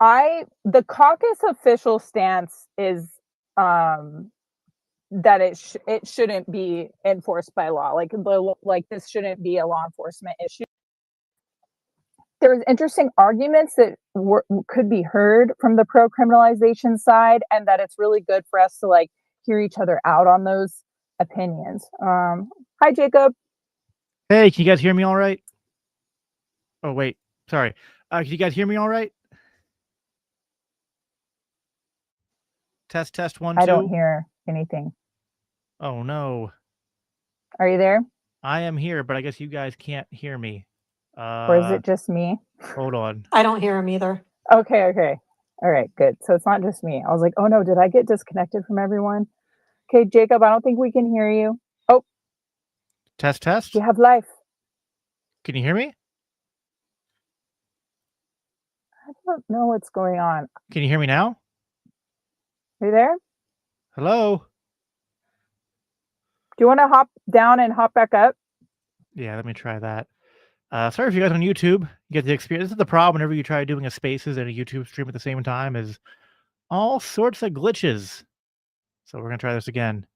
The caucus official stance is that it shouldn't be enforced by law. Like this shouldn't be a law enforcement issue. There's interesting arguments that could be heard from the pro criminalization side, and that it's really good for us to like hear each other out on those opinions. Hi, Jacob. Hey, can you guys hear me all right? Oh, wait. Sorry. Can you guys hear me all right? Test, test, 1, 2. I don't hear anything. Oh, no. Are you there? I am here, but I guess you guys can't hear me. Or is it just me? Hold on. I don't hear him either. Okay. All right, good. So it's not just me. I was like, oh no, did I get disconnected from everyone? Okay, Jacob, I don't think we can hear you. Oh, Test, test. you have life. Can you hear me? I don't know what's going on. Can you hear me now? Are you there? Hello? Do you want to hop down and hop back up? Yeah, let me try that. Sorry if you guys on YouTube, you get the experience. This is the problem whenever you try doing a Spaces and a YouTube stream at the same time is all sorts of glitches. So we're going to try this again.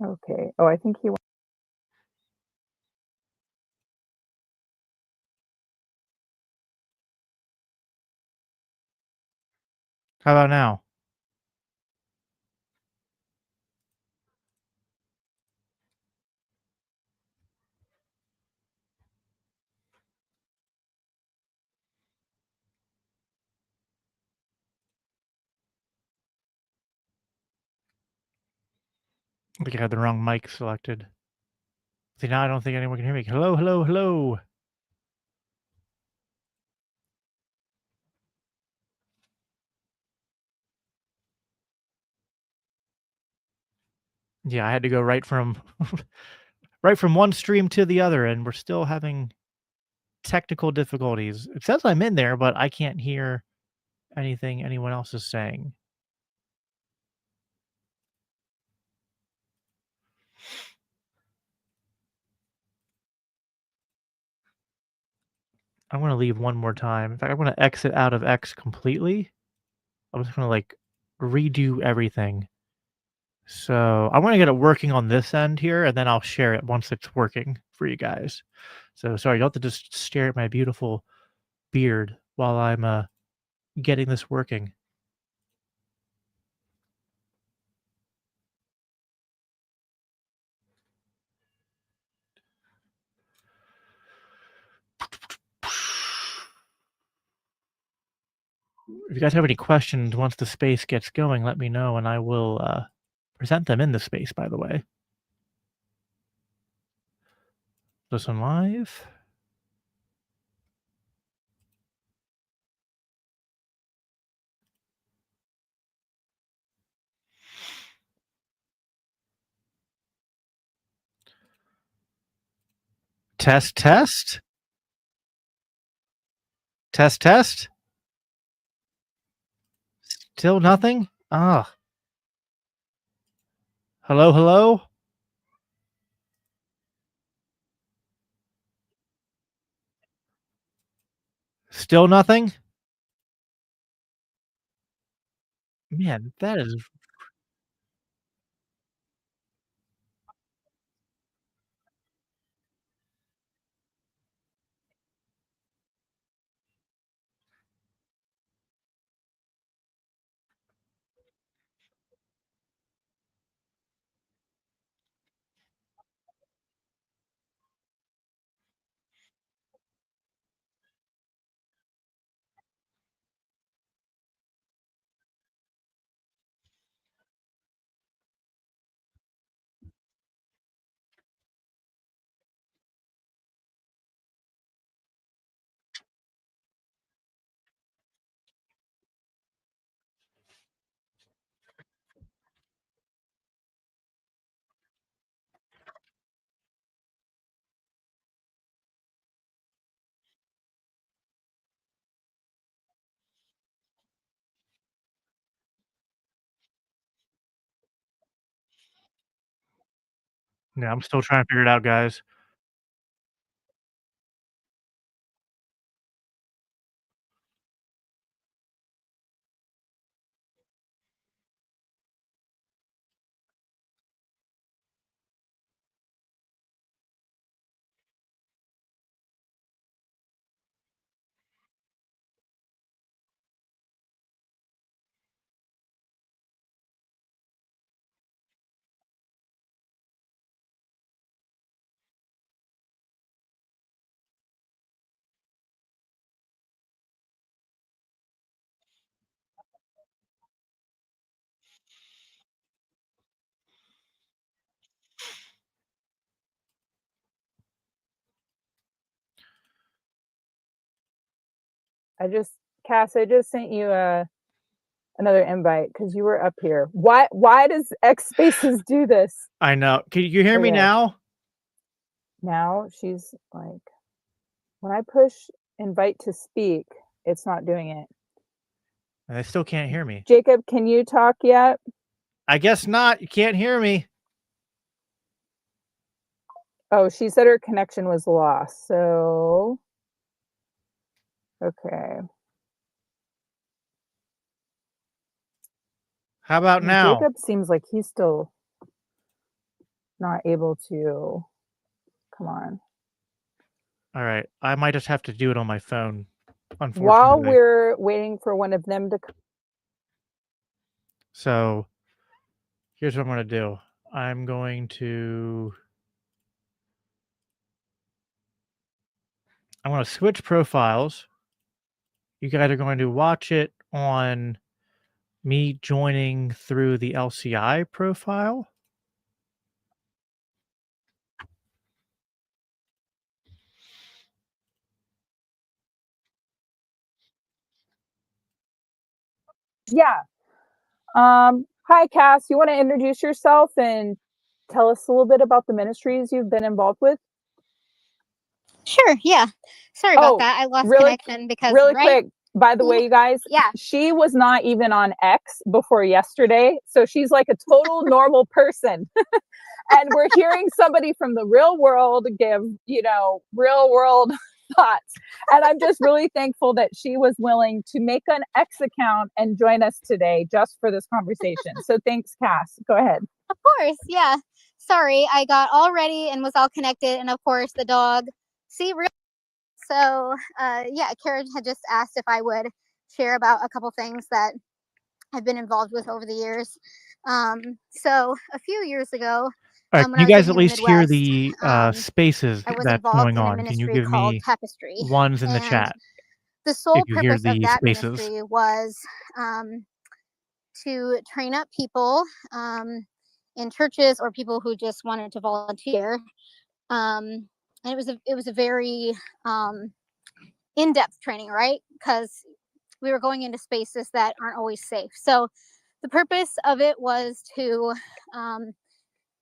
Okay. Oh, I think he went. How about now? I think I had the wrong mic selected. See, now I don't think anyone can hear me. Hello, hello, hello. Yeah, I had to go right from right from one stream to the other, and we're still having technical difficulties. It says I'm in there, but I can't hear anything anyone else is saying. I'm going to leave one more time. In fact, I'm going to exit out of X completely. I'm just going to like redo everything. So I'm going to get it working on this end here, and then I'll share it once it's working for you guys. So sorry, you'll have to just stare at my beautiful beard while I'm getting this working. If you guys have any questions once the space gets going, let me know, and I will present them in the space, by the way. Listen live. Test, test. Test, test. Still nothing? Ah. Hello, hello? Still nothing? Man, that is... Yeah, I'm still trying to figure it out, guys. Cass, I just sent you another invite because you were up here. Why does X Spaces do this? I know. Can you hear me Okay. now? Now she's like, when I push invite to speak, it's not doing it. And they still can't hear me. Jacob, can you talk yet? I guess not. You can't hear me. Oh, she said her connection was lost. So, okay. How about now? Jacob seems like he's still not able to. Come on. All right. I might just have to do it on my phone, unfortunately. While we're waiting for one of them to come. So here's what I'm going to do. I'm going to switch profiles. You guys are going to watch it on me joining through the LCI profile. Yeah. Hi, Cass. You want to introduce yourself and tell us a little bit about the ministries you've been involved with? Sure, yeah. Sorry about that. I lost connection because really quick. By the way, you guys, yeah, she was not even on X before yesterday, so she's like a total normal person. And we're hearing somebody from the real world give, real world thoughts. And I'm just really thankful that she was willing to make an X account and join us today just for this conversation. So thanks, Cass. Go ahead. Of course, yeah. Sorry, I got all ready and was all connected, and of course the dog. See, real. So, yeah, Karen had just asked if I would share about a couple things that I've been involved with over the years. So a few years ago, when you I was guys living at in least the hear Midwest, the spaces I was that's involved going in a on. Can you ministry give called me Tapestry. ones in the And chat the sole if you hear purpose of the that spaces? ministry was to train up people in churches or people who just wanted to volunteer. And it was a very in-depth training, right? Because we were going into spaces that aren't always safe. So the purpose of it was to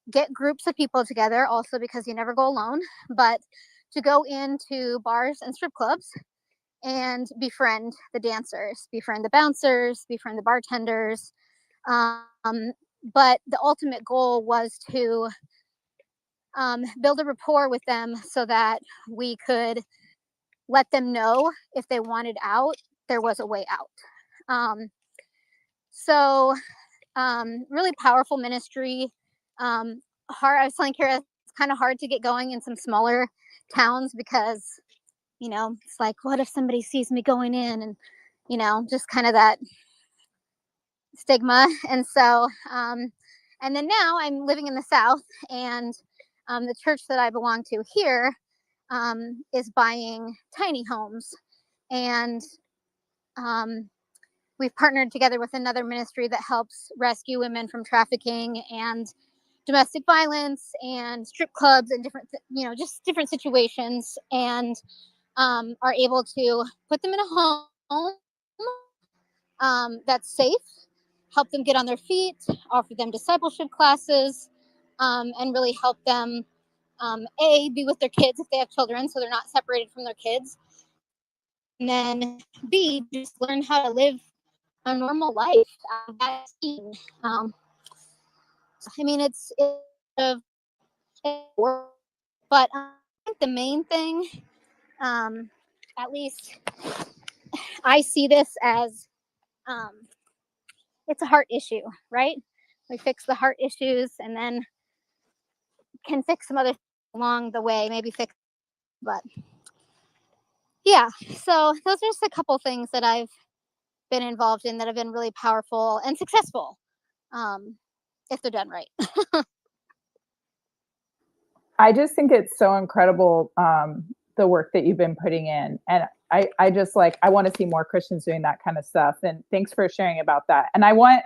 get groups of people together, also because you never go alone, but to go into bars and strip clubs and befriend the dancers, befriend the bouncers, befriend the bartenders. But the ultimate goal was to build a rapport with them so that we could let them know if they wanted out, there was a way out. So really powerful ministry. I was telling Kara, it's kind of hard to get going in some smaller towns because, it's like, what if somebody sees me going in, and, just kind of that stigma. And so, and then now I'm living in the South, and the church that I belong to here is buying tiny homes. And we've partnered together with another ministry that helps rescue women from trafficking and domestic violence and strip clubs and different, just different situations, and are able to put them in a home that's safe, help them get on their feet, offer them discipleship classes, and really help them, be with their kids if they have children, so they're not separated from their kids. And then B, just learn how to live a normal life. I mean, it's But I think the main thing, at least I see this as, it's a heart issue, right? We fix the heart issues and then can fix some other things along the way, maybe fix, but yeah. So those are just a couple things that I've been involved in that have been really powerful and successful, if they're done right. I just think it's so incredible, the work that you've been putting in. And I just like, I want to see more Christians doing that kind of stuff. And thanks for sharing about that. And I want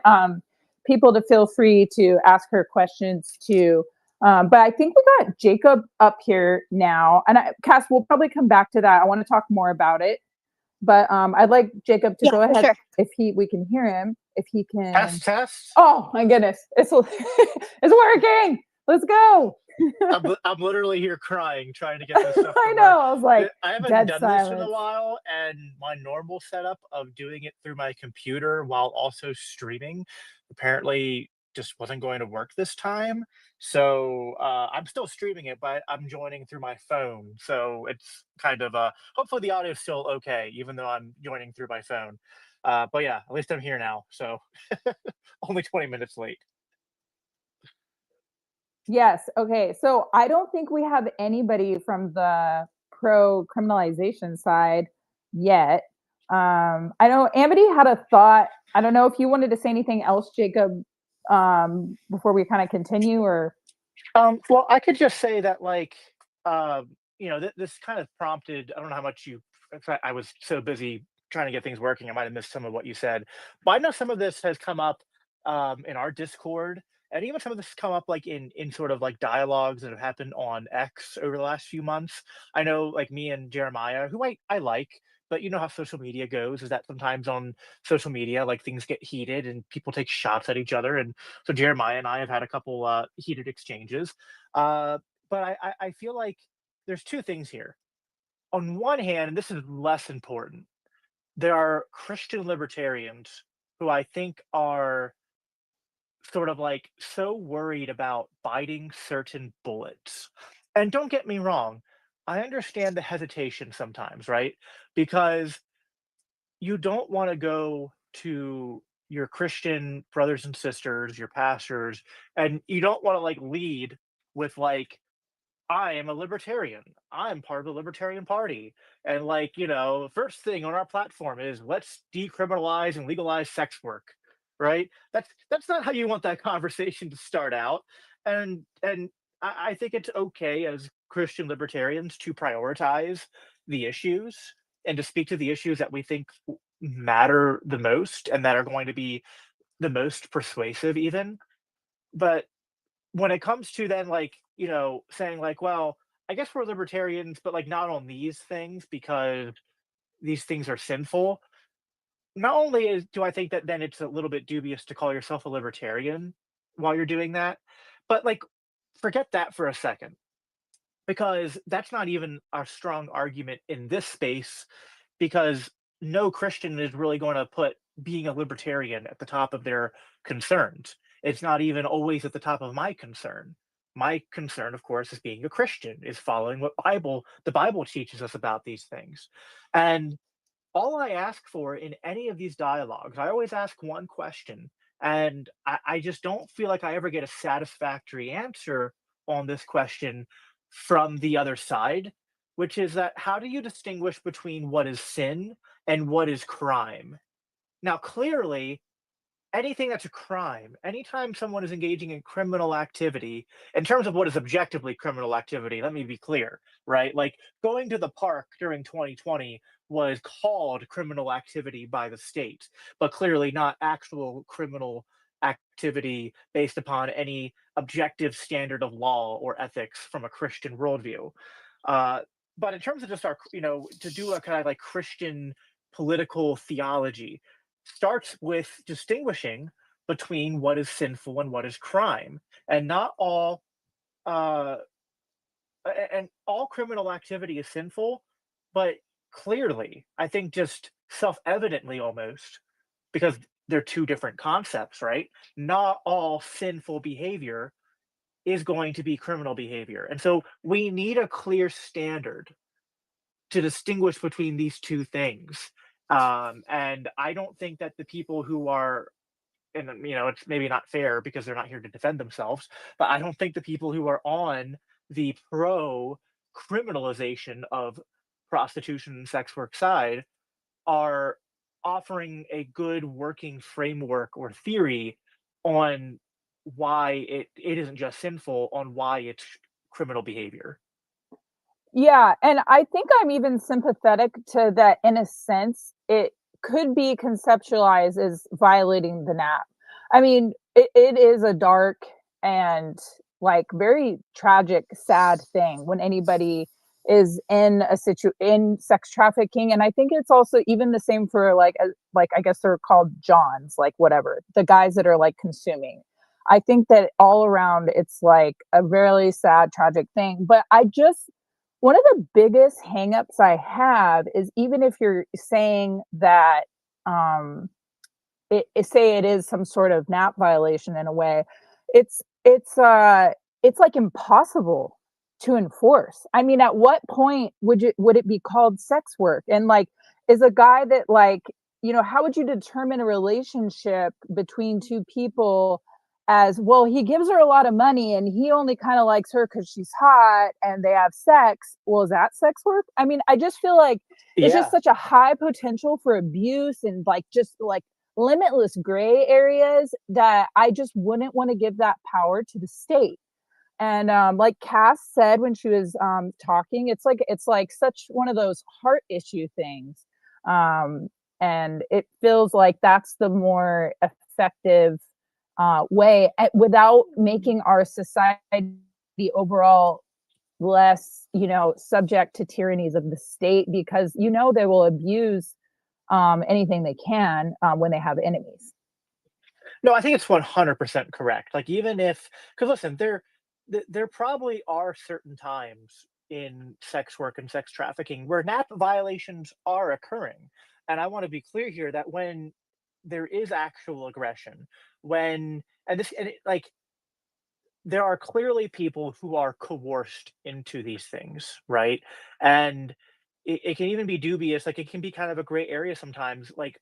people to feel free to ask her questions too. But I think we got Jacob up here now. And Cass, we'll probably come back to that. I want to talk more about it. But I'd like Jacob to go ahead, sure. if we can hear him, if he can. Test. Oh my goodness, it's working. Let's go. I'm literally here crying, trying to get this stuff. I know. I was like, I haven't dead done silence. this in a while, and my normal setup of doing it through my computer while also streaming apparently just wasn't going to work this time. So I'm still streaming it, but I'm joining through my phone. So it's kind of hopefully the audio is still okay, even though I'm joining through my phone. But yeah, at least I'm here now. So only 20 minutes late. Yes. Okay. So I don't think we have anybody from the pro criminalization side yet. I know Amity had a thought. I don't know if you wanted to say anything else, Jacob, before we kind of continue, or. Well, I could just say that, like, this kind of prompted. I don't know how much you. In fact, I was so busy trying to get things working, I might have missed some of what you said. But I know some of this has come up in our Discord, and even some of this has come up like in sort of like dialogues that have happened on X over the last few months. I know, like me and Jeremiah, who I like, but you know how social media goes, is that sometimes on social media, like things get heated and people take shots at each other, and so Jeremiah and I have had a couple heated exchanges. But I feel like there's two things here. On one hand, and this is less important, there are Christian libertarians who I think are sort of like so worried about biting certain bullets. And don't get me wrong, I understand the hesitation sometimes, right? Because you don't want to go to your Christian brothers and sisters, your pastors, and you don't want to like lead with like, I am a libertarian. I'm part of the Libertarian Party. And like, first thing on our platform is let's decriminalize and legalize sex work. Right? That's not how you want that conversation to start out. And I think it's okay as Christian libertarians to prioritize the issues and to speak to the issues that we think matter the most and that are going to be the most persuasive even. But when it comes to then like saying like, well, I guess we're libertarians but like not on these things because these things are sinful. Not only do I think that then it's a little bit dubious to call yourself a libertarian while you're doing that, but like forget that for a second, because that's not even a strong argument in this space, because no Christian is really going to put being a libertarian at the top of their concerns. It's not even always at the top of my concern. My concern, of course, is being a Christian, is following what the Bible teaches us about these things. And all I ask for in any of these dialogues, I always ask one question, and I just don't feel like I ever get a satisfactory answer on this question from the other side, which is that how do you distinguish between what is sin and what is crime? Now, clearly, anything that's a crime, anytime someone is engaging in criminal activity, in terms of what is objectively criminal activity, let me be clear, right? Like going to the park during 2020 was called criminal activity by the state, but clearly not actual criminal activity based upon any objective standard of law or ethics from a Christian worldview. But in terms of just our, to do a kind of like Christian political theology, starts with distinguishing between what is sinful and what is crime, and not all uh and all criminal activity is sinful, but clearly, I think just self-evidently almost, because they're two different concepts, right? Not all sinful behavior is going to be criminal behavior. And so we need a clear standard to distinguish between these two things. And I don't think that the people who are, and it's maybe not fair because they're not here to defend themselves, but I don't think the people who are on the pro criminalization of prostitution and sex work side are offering a good working framework or theory on why it isn't just sinful, on why it's criminal behavior. Yeah, and I think I'm even sympathetic to that in a sense. It could be conceptualized as violating the NAP. I mean, it is a dark and like very tragic, sad thing when anybody is in in sex trafficking. And I think it's also even the same for like I guess they're called Johns, like whatever, the guys that are like consuming. I think that all around it's like a really sad, tragic thing. But one of the biggest hangups I have is even if you're saying that say it is some sort of NAP violation in a way, it's it's like impossible to enforce. I mean, at what point would it be called sex work? And like, is a guy that like, how would you determine a relationship between two people as well? He gives her a lot of money and he only kind of likes her because she's hot and they have sex. Well, is that sex work? I mean, I just feel like it's just such a high potential for abuse and like just like limitless gray areas that I just wouldn't want to give that power to the state. And like Cass said when she was talking, it's like such one of those heart issue things. And it feels like that's the more effective way without making our society overall less, subject to tyrannies of the state, because they will abuse anything they can when they have enemies. No, I think it's 100% correct. Like, even if, because listen, there probably are certain times in sex work and sex trafficking where NAP violations are occurring. And I want to be clear here that when there is actual aggression, like, there are clearly people who are coerced into these things, right? And it can even be dubious, like it can be kind of a gray area sometimes, like,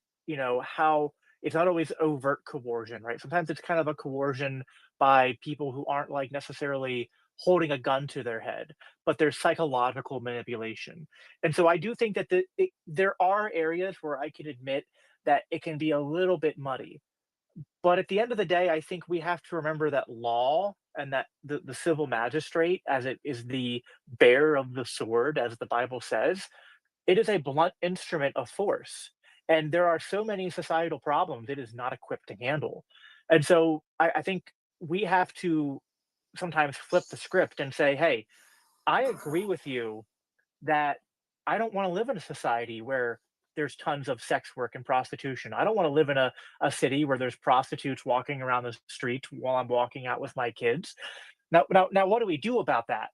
how it's not always overt coercion, right? Sometimes it's kind of a coercion by people who aren't like necessarily holding a gun to their head, but there's psychological manipulation. And so I do think that there are areas where I can admit that it can be a little bit muddy. But at the end of the day, I think we have to remember that law and that the civil magistrate, as it is the bearer of the sword, as the Bible says, it is a blunt instrument of force. And there are so many societal problems it is not equipped to handle. And so I think we have to sometimes flip the script and say, hey, I agree with you that I don't want to live in a society where there's tons of sex work and prostitution. I don't want to live in a city where there's prostitutes walking around the street while I'm walking out with my kids. Now, what do we do about that?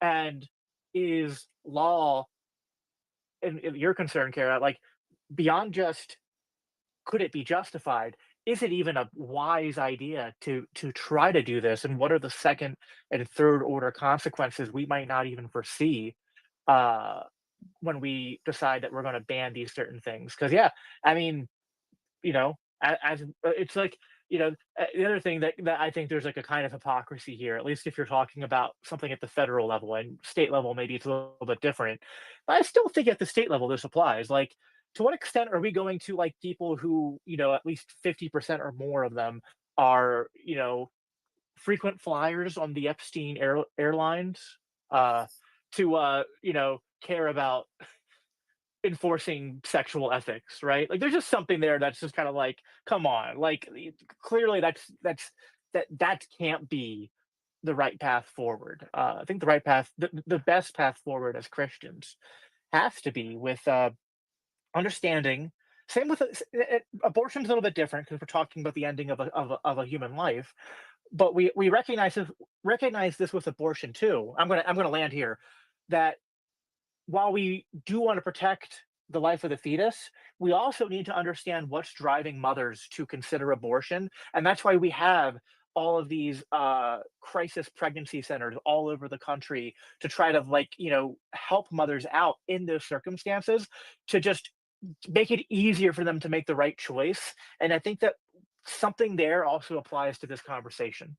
And is law, and you're concerned, Kara, like beyond just could it be justified? Is it even a wise idea to try to do this? And what are the second and third order consequences we might not even foresee uh, when we decide that we're going to ban these certain things? Because yeah, I mean, as it's like, the other thing that I think there's like a kind of hypocrisy here, at least if you're talking about something at the federal level. And state level, maybe it's a little bit different, but I still think at the state level this applies. Like, to what extent are we going to like people who, at least 50% or more of them are, frequent flyers on the Epstein airlines, to care about enforcing sexual ethics, right? Like, there's just something there that's just kind of like, come on, like clearly that can't be the right path forward. I think the right path, the best path forward as Christians, has to be with understanding. Same with abortion's a little bit different because we're talking about the ending of a human life, but we recognize this with abortion too. I'm gonna land here that while we do want to protect the life of the fetus, we also need to understand what's driving mothers to consider abortion. And that's why we have all of these crisis pregnancy centers all over the country to try to, like, help mothers out in those circumstances, to just make it easier for them to make the right choice. And I think that something there also applies to this conversation.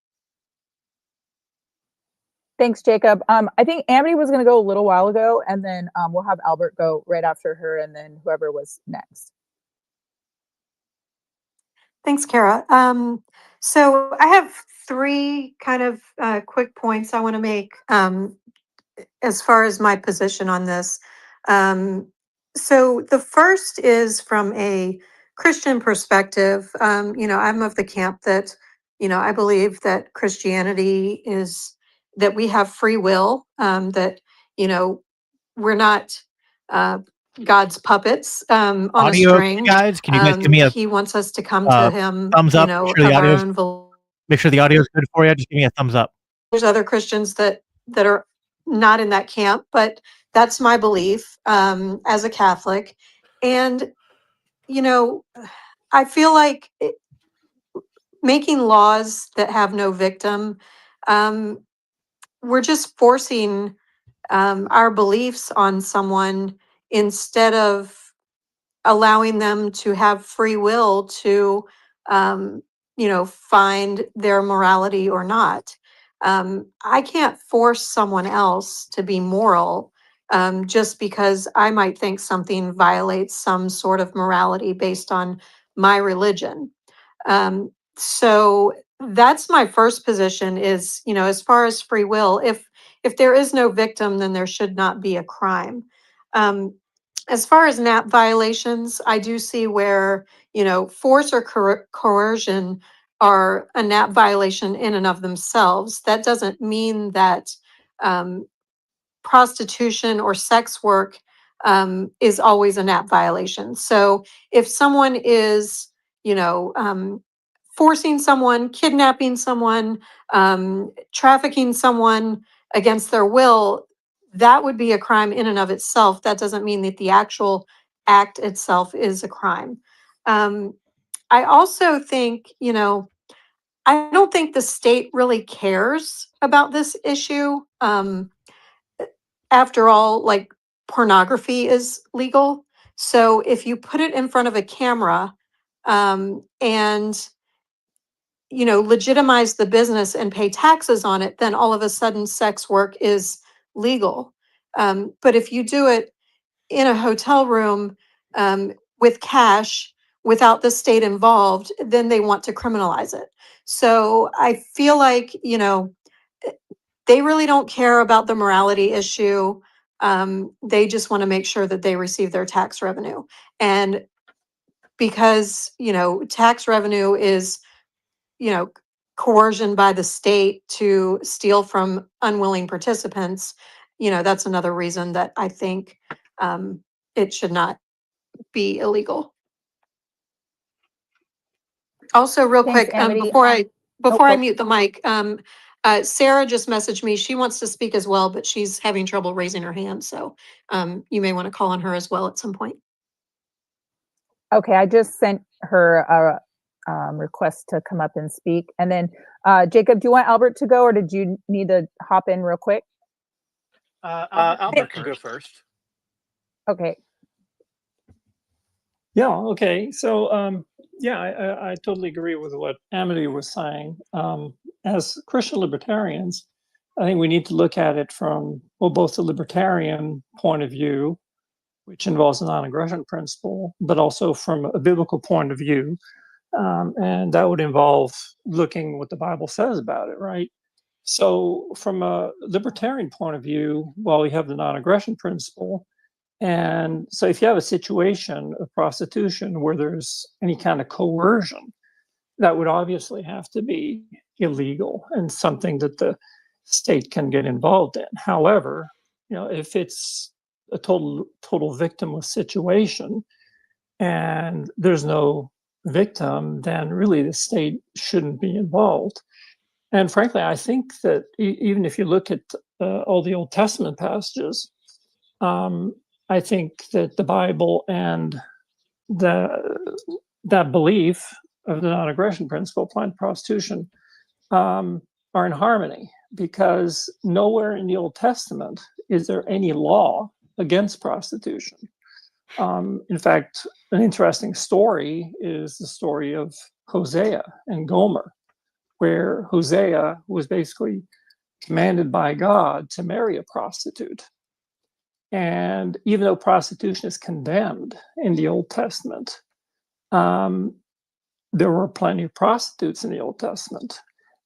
Thanks, Jacob. I think Amity was going to go a little while ago, and then we'll have Albert go right after her, and then whoever was next. Thanks, Kara. So I have three kind of quick points I want to make as far as my position on this. So the first is from a Christian perspective. I'm of the camp that, I believe that Christianity is that we have free will, that, we're not God's puppets on a Audio, string. guys. Can you guys give me a He wants us to come to him, thumbs up? Make sure the of our audio's, own. make sure the audio is good for you. Just give me a thumbs up. There's other Christians that are not in that camp, but that's my belief as a Catholic. And, I feel like making laws that have no victim, we're just forcing our beliefs on someone instead of allowing them to have free will to, find their morality or not. I can't force someone else to be moral just because I might think something violates some sort of morality based on my religion. So that's my first position is, as far as free will, if there is no victim, then there should not be a crime. As far as NAP violations, I do see where, force or coercion are a NAP violation in and of themselves. That doesn't mean that prostitution or sex work is always a NAP violation. So if someone is, forcing someone, kidnapping someone, trafficking someone against their will, that would be a crime in and of itself. That doesn't mean that the actual act itself is a crime. I also think, I don't think the state really cares about this issue. After all, like pornography is legal. So if you put it in front of a camera and legitimize the business and pay taxes on it, then all of a sudden sex work is legal. But if you do it in a hotel room with cash without the state involved, then they want to criminalize it. So I feel like, they really don't care about the morality issue. They just want to make sure that they receive their tax revenue. And because, tax revenue is, coercion by the state to steal from unwilling participants, that's another reason that I think it should not be illegal. Also, real Thanks, quick, Amity. before I oh. mute the mic, Sarah just messaged me. She wants to speak as well, but she's having trouble raising her hand. So you may want to call on her as well at some point. Okay, I just sent her a request to come up and speak. And then, Jacob, do you want Albert to go, or did you need to hop in real quick? Albert can go first. Okay. Yeah, okay. So, I totally agree with what Amity was saying. As Christian libertarians, I think we need to look at it from, both the libertarian point of view, which involves the non-aggression principle, but also from a biblical point of view. And that would involve looking what the Bible says about it, right? So from a libertarian point of view, we have the non-aggression principle. And so if you have a situation of prostitution where there's any kind of coercion, that would obviously have to be illegal and something that the state can get involved in. However, if it's a total victimless situation and there's no victim, then really the state shouldn't be involved. And frankly, I think that even if you look at all the Old Testament passages, I think that the Bible and that belief of the non-aggression principle applied to prostitution are in harmony, because nowhere in the Old Testament is there any law against prostitution. In fact, an interesting story is the story of Hosea and Gomer, where Hosea was basically commanded by God to marry a prostitute. And even though prostitution is condemned in the Old Testament, there were plenty of prostitutes in the Old Testament.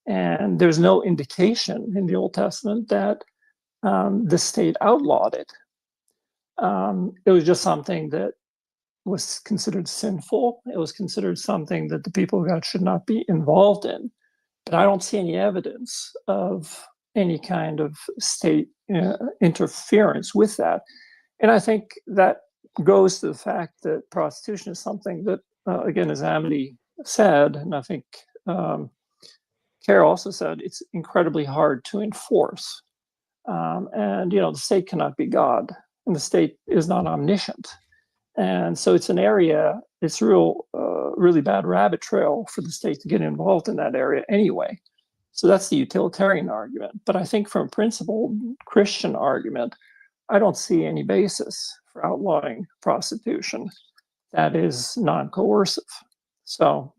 And there's no indication in the Old Testament that the state outlawed it. It was just something that was considered sinful. It was considered something that the people of God should not be involved in. But I don't see any evidence of any kind of state interference with that. And I think that goes to the fact that prostitution is something that, again, as Amity said, and I think Carol also said, it's incredibly hard to enforce. And, the state cannot be God, and the state is not omniscient. And so it's an area, it's really bad rabbit trail for the state to get involved in that area anyway. So that's the utilitarian argument. But I think from a principled Christian argument, I don't see any basis for outlawing prostitution that is non-coercive. So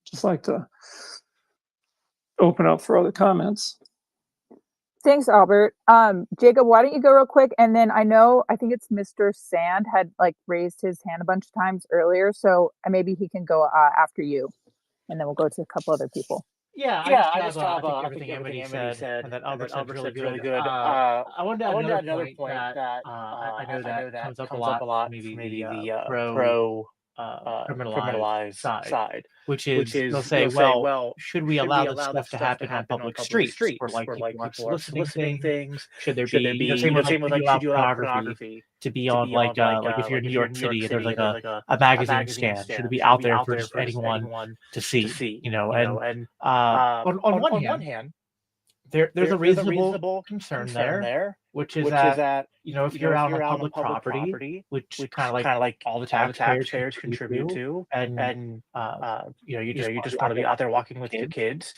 just like to open up for other comments. Thanks, Albert. Jacob, why don't you go real quick? And then I think it's Mr. Sand had raised his hand a bunch of times earlier. So maybe he can go after you. And then we'll go to a couple other people. Yeah, I just have I think everything Amity said, and that Albert said really good. I wanted to add another point that I know that comes up a lot, maybe the pro criminalized side, which is they'll say, well, should we allow this stuff to happen on public streets where people are soliciting things? Should there be same with should you allow pornography to be on like if you're in New York City, there's a magazine stand, should it be out there for just anyone to see? And on one hand, there's a reasonable concern there, which is that if you're out on public property, which kind of like all the taxpayers contribute to, and you just want to be out there walking with your kids,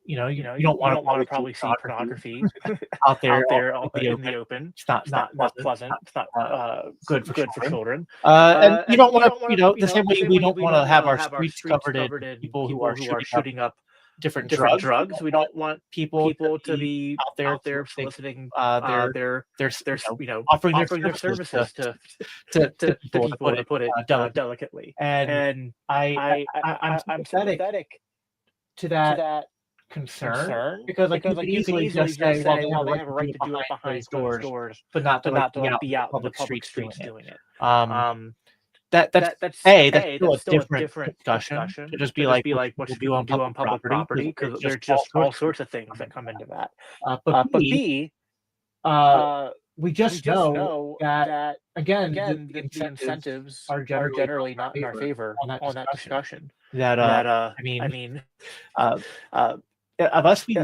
you don't want to probably see pornography out there in the open. It's not pleasant. It's not good for children. And you don't want to, the same way we don't want to have our streets covered in people who are shooting up different drugs. We don't want people to be out there soliciting their offering their services to people, to put it delicately. And I'm sympathetic to that concern because you can easily just say, well, they have a right to do it behind doors, but not to be out in the public streets doing it. That's still a different discussion. To just be like what should we do on public property, because there's just all sorts of things that come into that. But B, we just know that again the incentives are generally not in our favor on that discussion. Unless we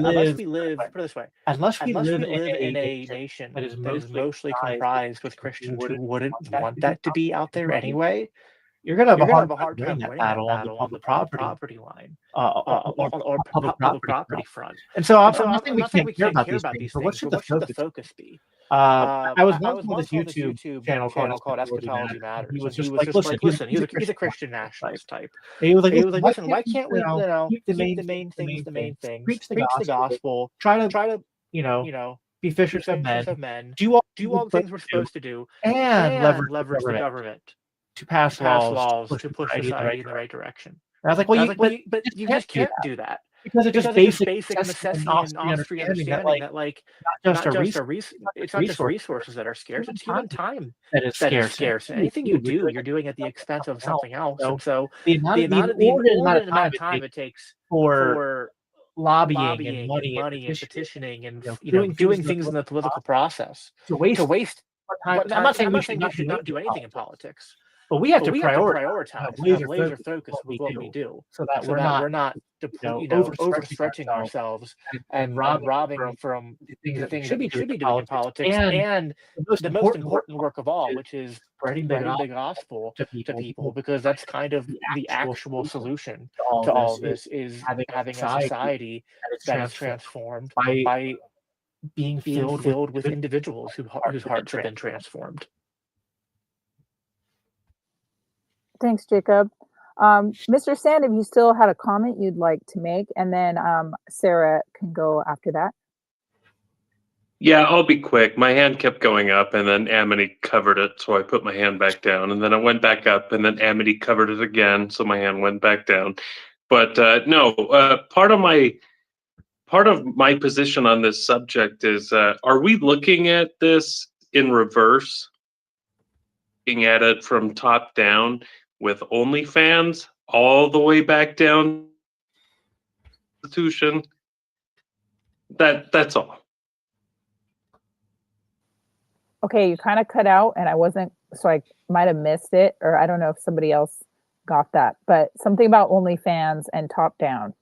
live, put it this way, unless we live in a nation that is mostly comprised with Christians who wouldn't want that to be out there anyway, you're gonna have a hard time winning that battle on the public property line, or public property front. And so I'm not saying we can't care about these things, but what should the focus be? I was once on this YouTube channel called Eschatology Matters. He was just like, listen, he's a Christian nationalist type. And he was like, listen, why can't we, keep the main things, preach the gospel, try to, be fishers of men, do all the things we're supposed to do, and leverage the government to pass laws to push society in the right direction. And I was like, well, but you just can't do that. Because it's just basic necessity and understanding that not just resources that are scarce, it's human time that is scarce. Anything you do, you're doing at the expense of something else. And so the amount of time it takes for lobbying and money and petitioning and doing things in the political process to waste time. I'm not saying we should not do anything in politics. But we have But to we have to prioritize, prioritize, have have laser laser focus focus with what we do, so that so we're that not, we're not overstretching ourselves and and robbing robbing from from the things the that we things should that be we doing should be in doing in politics. politics, And and the most the most important important work of all, is which is spreading spreading the gospel gospel to to people, people, because that's kind of the the actual solution solution to to all all this of is this, is having a having a society society that is that is transformed transformed by by being being filled with filled with individuals individuals whose whose hearts hearts have have been been transformed. transformed. Thanks, Jacob. Mr. Sand, if you still had a comment you'd like to make, and then Sarah can go after that. Yeah, I'll be quick. My hand kept going up and then Amity covered it, so I put my hand back down. And then it went back up and then Amity covered it again, so my hand went back down. But part of my position on this subject is, are we looking at this in reverse? Looking at it from top down with OnlyFans all the way back down institution? That's all. Okay, you kind of cut out, and I wasn't, so I might have missed it, or I don't know if somebody else got that, but something about OnlyFans and top down.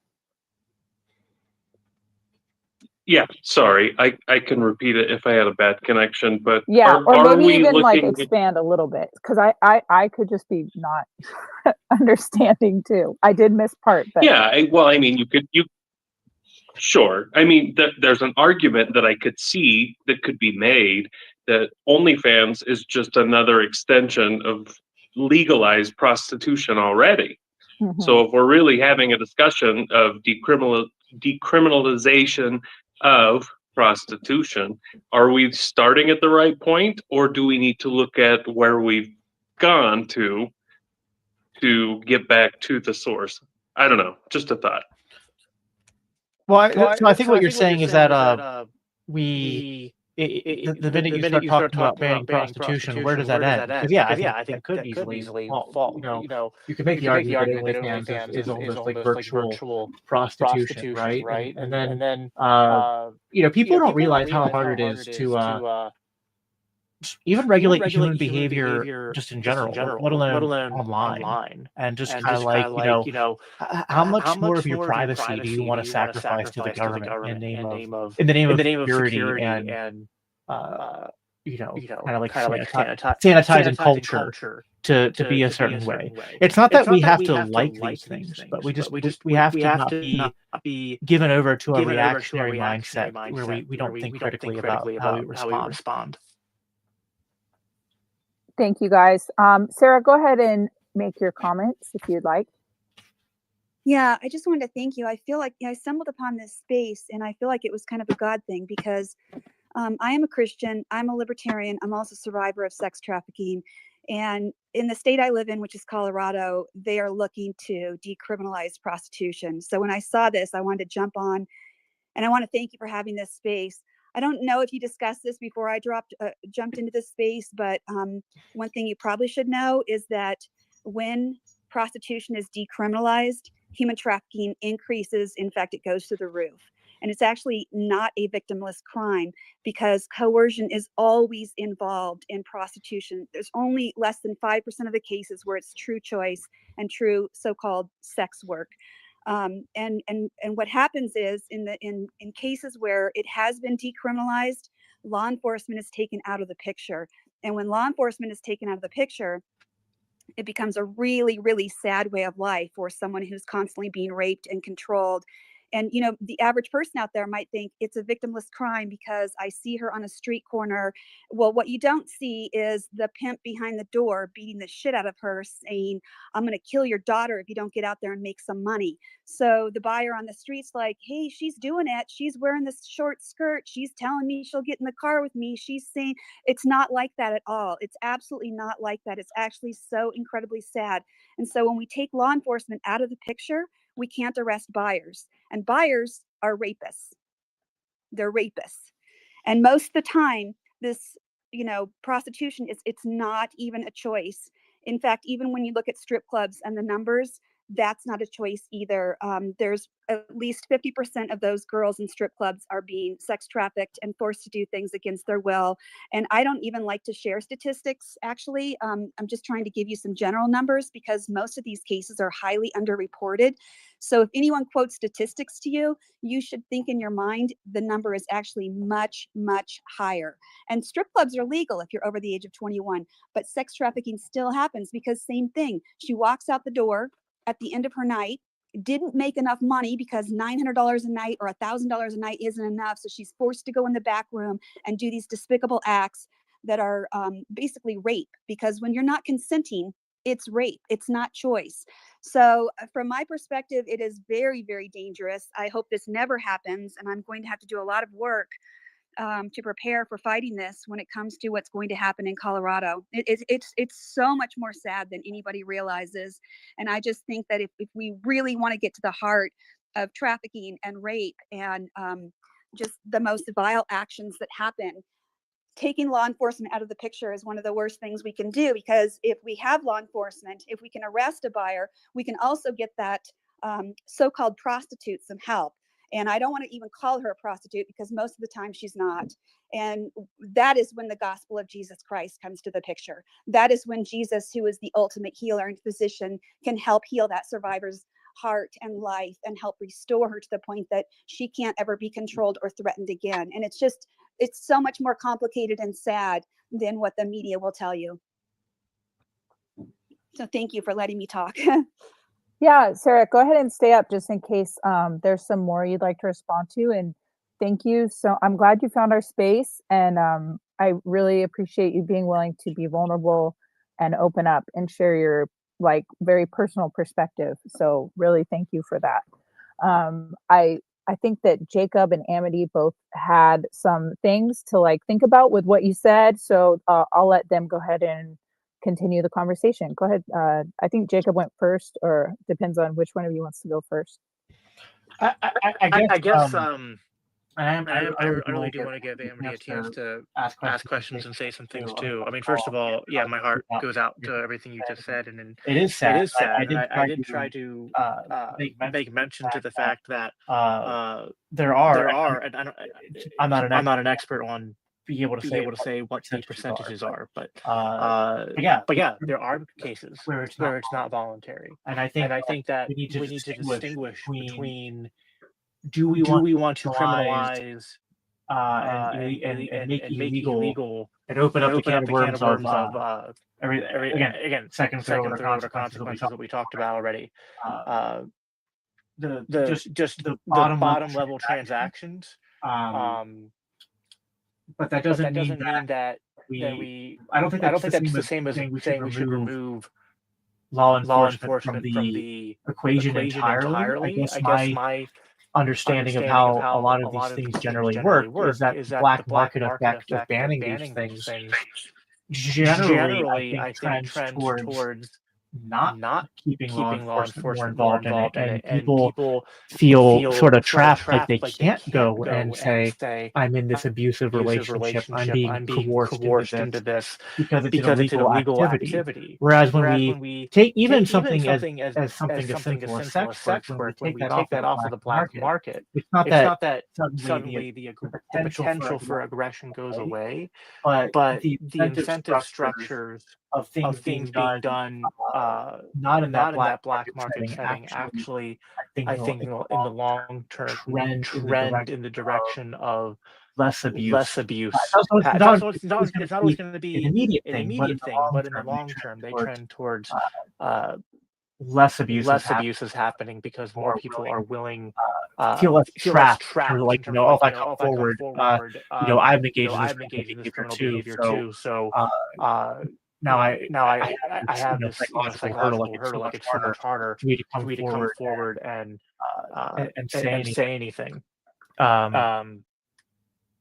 Yeah, sorry. I can repeat it if I had a bad connection, but Yeah, or are maybe we even like looking? expand a little bit, because I could just be not understanding too. I did miss part, but Yeah, I mean, sure. I mean, there's an argument that I could see that could be made that OnlyFans is just another extension of legalized prostitution already. mhm. So if we're really having a discussion of decriminalization of prostitution, are we starting at the right point, or do we need to look at where we've gone to get back to the source? I don't know. Just a thought. Well, I think what you're saying is that The the minute you start talking about banning prostitution, where does that end? Because yeah, I think that could easily fall. You could make the argument that OnlyFans is almost like virtual prostitution, right? And then people don't realize how hard it is to even regulate human behavior just in general, let alone online, and just kind of like how much more of your privacy do you want to sacrifice to the government in the name of security and kind of like sanitizing culture to be a certain way. It's not that we have to like these things, but we have to not be given over to a reactionary mindset where we don't think critically about how we respond. Thank you, guys. Sarah, go ahead and make your comments if you'd like. Yeah, I just wanted to thank you. I feel like I stumbled upon this space, and I feel like it was kind of a God thing, because I am a Christian. I'm a libertarian. I'm also a survivor of sex trafficking. And in the state I live in, which is Colorado, they are looking to decriminalize prostitution. So when I saw this, I wanted to jump on, and I want to thank you for having this space. I don't know if you discussed this before I jumped into this space, but one thing you probably should know is that when prostitution is decriminalized, human trafficking increases. In fact, it goes through the roof. And it's actually not a victimless crime, because coercion is always involved in prostitution. There's only less than 5% of the cases where it's true choice and true so-called sex work. And what happens is in cases where it has been decriminalized, law enforcement is taken out of the picture. And when law enforcement is taken out of the picture, it becomes a really, really sad way of life for someone who's constantly being raped and controlled. And, the average person out there might think it's a victimless crime because I see her on a street corner. Well, what you don't see is the pimp behind the door beating the shit out of her, saying, I'm going to kill your daughter if you don't get out there and make some money. So the buyer on the street's like, hey, she's doing it. She's wearing this short skirt. She's telling me she'll get in the car with me. She's saying, it's not like that at all. It's absolutely not like that. It's actually so incredibly sad. And so when we take law enforcement out of the picture, we can't arrest buyers. And buyers are rapists. They're rapists. And most of the time, this, prostitution it's not even a choice. In fact, even when you look at strip clubs and the numbers, that's not a choice either. There's at least 50% of those girls in strip clubs are being sex trafficked and forced to do things against their will. And I don't even like to share statistics, actually. I'm just trying to give you some general numbers because most of these cases are highly underreported. So if anyone quotes statistics to you, you should think in your mind the number is actually much, much higher. And strip clubs are legal if you're over the age of 21, but sex trafficking still happens because same thing. She walks out the door at the end of her night, didn't make enough money because $900 a night or $1,000 a night isn't enough. So she's forced to go in the back room and do these despicable acts that are basically rape, because when you're not consenting, it's rape. It's not choice. So from my perspective, it is very, very dangerous. I hope this never happens. And I'm going to have to do a lot of work to prepare for fighting this when it comes to what's going to happen in Colorado. It's so much more sad than anybody realizes. And I just think that if we really want to get to the heart of trafficking and rape and just the most vile actions that happen, taking law enforcement out of the picture is one of the worst things we can do, because if we have law enforcement, if we can arrest a buyer, we can also get that so-called prostitute some help. And I don't want to even call her a prostitute because most of the time she's not. And that is when the gospel of Jesus Christ comes to the picture. That is when Jesus, who is the ultimate healer and physician, can help heal that survivor's heart and life and help restore her to the point that she can't ever be controlled or threatened again. And it's so much more complicated and sad than what the media will tell you. So thank you for letting me talk. Yeah, Sarah, go ahead and stay up just in case there's some more you'd like to respond to. And thank you. So I'm glad you found our space, and I really appreciate you being willing to be vulnerable and open up and share your very personal perspective. So really thank you for that. I think that Jacob and Amity both had some things to think about with what you said. So I'll let them go ahead and continue the conversation. Go ahead. I think Jacob went first, or depends on which one of you wants to go first. I guess I really do want to give Amity a chance to ask questions and say some things too. I mean, first of all, yeah, my heart goes out to everything you just said, and it is sad. It is sad. I did try to make mention to the fact that there are. and I'm not an expert on being able to say what the percentages are, but yeah, there are cases where it's not voluntary, and I think that we need to distinguish between do we want to criminalize and make illegal and open up the can of worms of again second third order consequences that we talked about already. The the bottom level transactions. But that doesn't mean that we I don't think that's the same as saying we should remove law enforcement from the equation entirely. I guess my understanding of how a lot of these things generally work is that the black market effect of banning these things generally, I think, trends towards not keeping law enforcement more involved in it, and people feel sort of trapped, like they can't go and say, I'm in this abusive relationship, I'm being coerced into this because it's an illegal activity. Whereas when we take even something as something as simple as sex work, when we take that off of the black market, it's not that suddenly the potential for aggression goes away, but the incentive structures of things being done not in that black market setting actually, I think in the long term trend in the direction of less abuse. It's not always going to be an immediate thing, but in the long term they trend towards less abuse is happening because more people are willing feel less trapped if I come forward, I've engaged in this criminal behavior too. So now I have this psychological hurdle. Like it's so much harder for me to come forward and say anything.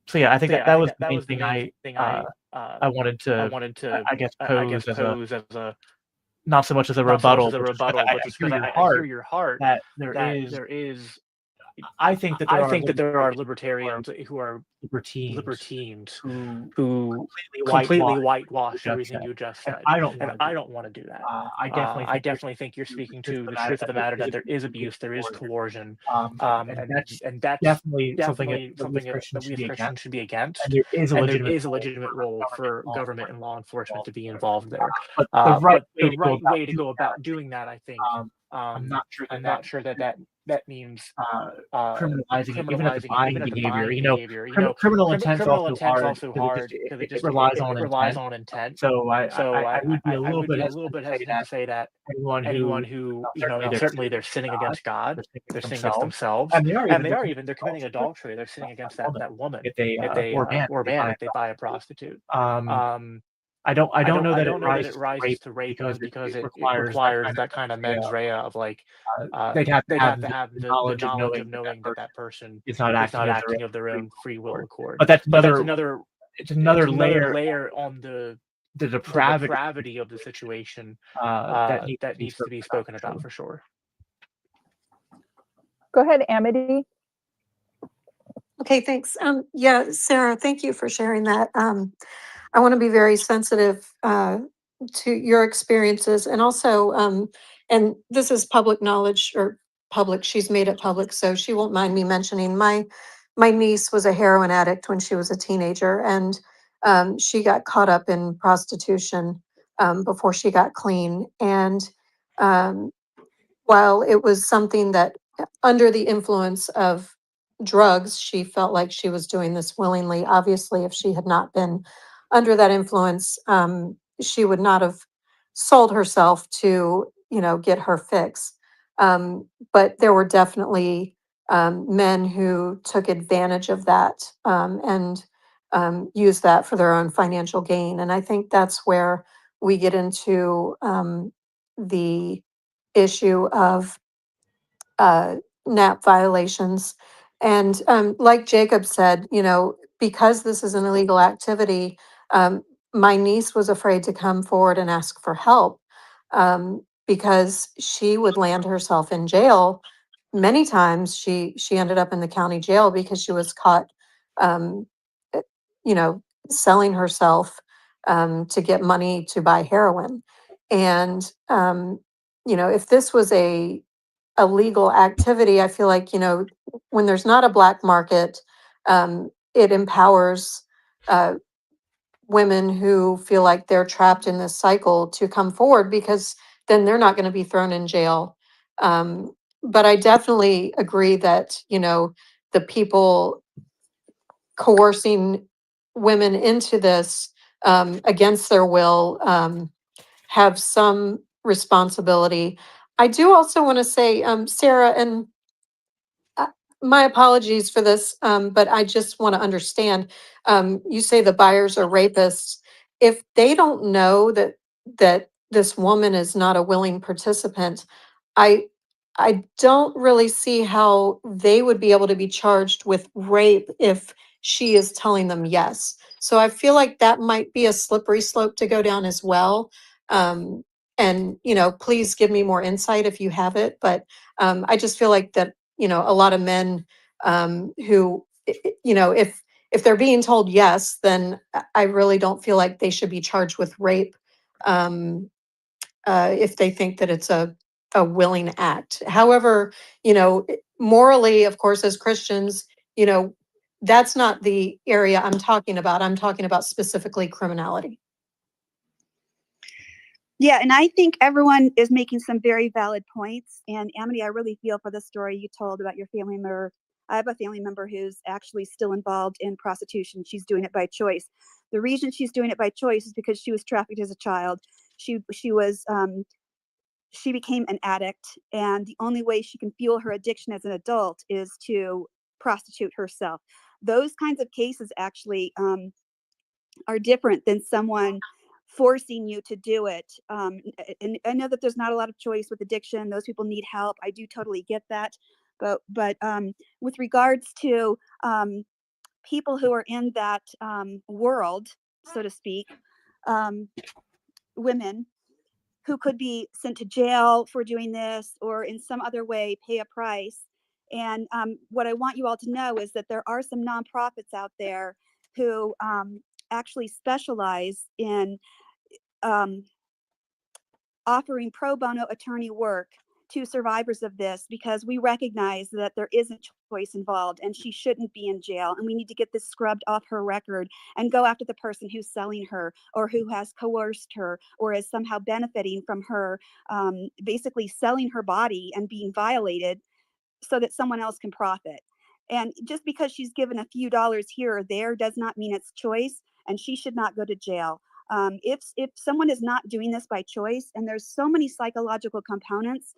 So yeah, I think that was the main thing I wanted to I guess pose as a not so much as a rebuttal, but just because I hear your heart that there is I think that I think that there are libertarians who are libertines libertines who who completely completely whitewash just everything said. you just And said, I don't and want to I do don't want to do that. I I definitely definitely think you're think speaking to the truth of the matter, that there is abuse, there is coercion, and and that's definitely something definitely that we something as that Christians we should as be Christians against. should be And against, there is a and there legitimate is a role legitimate role for law government and law enforcement involved. to be involved there. But the right But way the to go right about way to doing go that, about doing that, I think, I'm not sure I'm that not sure that means criminalizing it, even at the criminalizing it, even buying at the behavior. buying behavior. Criminal intent's Criminal also intent's hard also because hard because it relies on it relies intent. on intent. So So I would be a I little would bit be a little hesitant bit to say hesitant that to say that anyone anyone who, certainly now they're certainly sinning they're sinning against God, against they're sinning against themselves, themselves, and and they they're are committing even they're committing adultery adultery. They're sinning against that woman that woman if they if they or man or if they buy man a if they buy a prostitute. prostitute. Um, I don't know I that it don't know that rises it to rises rape to rape because because it it requires that requires kind of that kind of mens mens rea of like they'd have to they'd have have to have the the knowledge knowing of that knowing that that person is not is not acting of acting of their free own free will will accord. but that's But that's another another it's it's another another layer layer on the the depravity depravity of the situation that needs to that be needs to spoken be about spoken for about sure. for sure. Go ahead, Amity. Okay, thanks. Yeah, Sarah, thank you for sharing that. I want to be very sensitive to your experiences and also, and this is public knowledge or public, she's made it public, so she won't mind me mentioning my niece was a heroin addict when she was a teenager and she got caught up in prostitution before she got clean. And um, while it was something that under the influence of drugs, she felt like she was doing this willingly. Obviously, if she had not been under that influence, she would not have sold herself to, get her fix. But there were definitely men who took advantage of that and used that for their own financial gain. And I think that's where we get into the issue of NAP violations. And like Jacob said, because this is an illegal activity, my niece was afraid to come forward and ask for help because she would land herself in jail. Many times she ended up in the county jail because she was caught, um, uh, you know, selling herself to get money to buy heroin. And if this was a legal activity, I feel like, when there's not a black market, it empowers women who feel like they're trapped in this cycle to come forward because then they're not going to be thrown in jail. But I definitely agree that, the people coercing women into this against their will have some responsibility. I do also want to say, Sarah, and uh, my apologies for this, but I just want to understand. You say the buyers are rapists. If they don't know that this woman is not a willing participant, I I don't really see how they would be able to be charged with rape if she is telling them yes. So I feel like that might be a slippery slope to go down as well. And please give me more insight if you have it. But I just feel like that a lot of men who, if they're being told yes, then I really don't feel like they should be charged with rape if they think that it's a willing act. However, morally, of course, as Christians, that's not the area I'm talking about. I'm talking about specifically criminality. Yeah, and I think everyone is making some very valid points. And Amity, I really feel for the story you told about your family member. I have a family member who's actually still involved in prostitution. She's doing it by choice. The reason she's doing it by choice is because she was trafficked as a child. She became an addict, and the only way she can fuel her addiction as an adult is to prostitute herself. Those kinds of cases actually are different than someone forcing you to do it. And I know that there's not a lot of choice with addiction. Those people need help. I do totally get that. But with regards to people who are in that world, so to speak, women who could be sent to jail for doing this or in some other way pay a price. And what I want you all to know is that there are some nonprofits out there who actually specialize in offering pro bono attorney work to survivors of this, because we recognize that there isn't choice involved and she shouldn't be in jail, and we need to get this scrubbed off her record and go after the person who's selling her or who has coerced her or is somehow benefiting from her basically selling her body and being violated so that someone else can profit. And just because she's given a few dollars here or there does not mean it's choice, and she should not go to jail. If someone is not doing this by choice, and there's so many psychological components,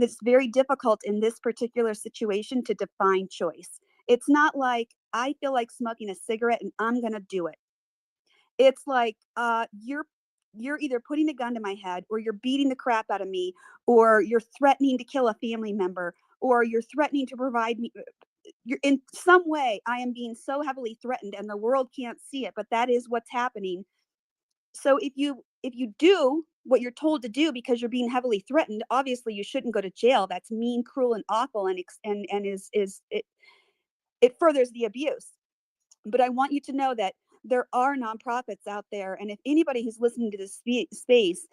it's very difficult in this particular situation to define choice. It's not like I feel like smoking a cigarette and I'm going to do it. It's like you're either putting a gun to my head, or you're beating the crap out of me, or you're threatening to kill a family member, or you're threatening to provide me. You're in some way, I am being so heavily threatened and the world can't see it, but that is what's happening. So if you do what you're told to do because you're being heavily threatened, obviously you shouldn't go to jail. That's mean, cruel, and awful, and it furthers the abuse. But I want you to know that there are nonprofits out there, and if anybody who's listening to this space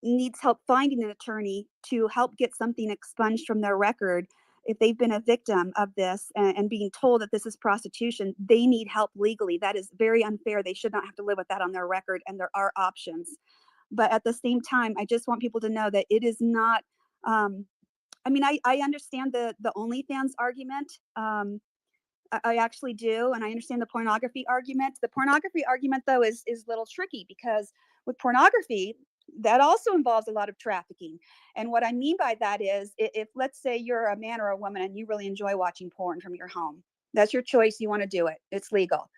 needs help finding an attorney to help get something expunged from their record, if they've been a victim of this and being told that this is prostitution, they need help legally. That is very unfair. They should not have to live with that on their record, and there are options. But at the same time, I just want people to know that it is not, I mean, I understand the OnlyFans argument. I actually do, and I understand the pornography argument. The pornography argument, though, is a little tricky, because with pornography, that also involves a lot of trafficking. And what I mean by that is, if let's say you're a man or a woman and you really enjoy watching porn from your home, that's your choice. You want to do it. It's legal.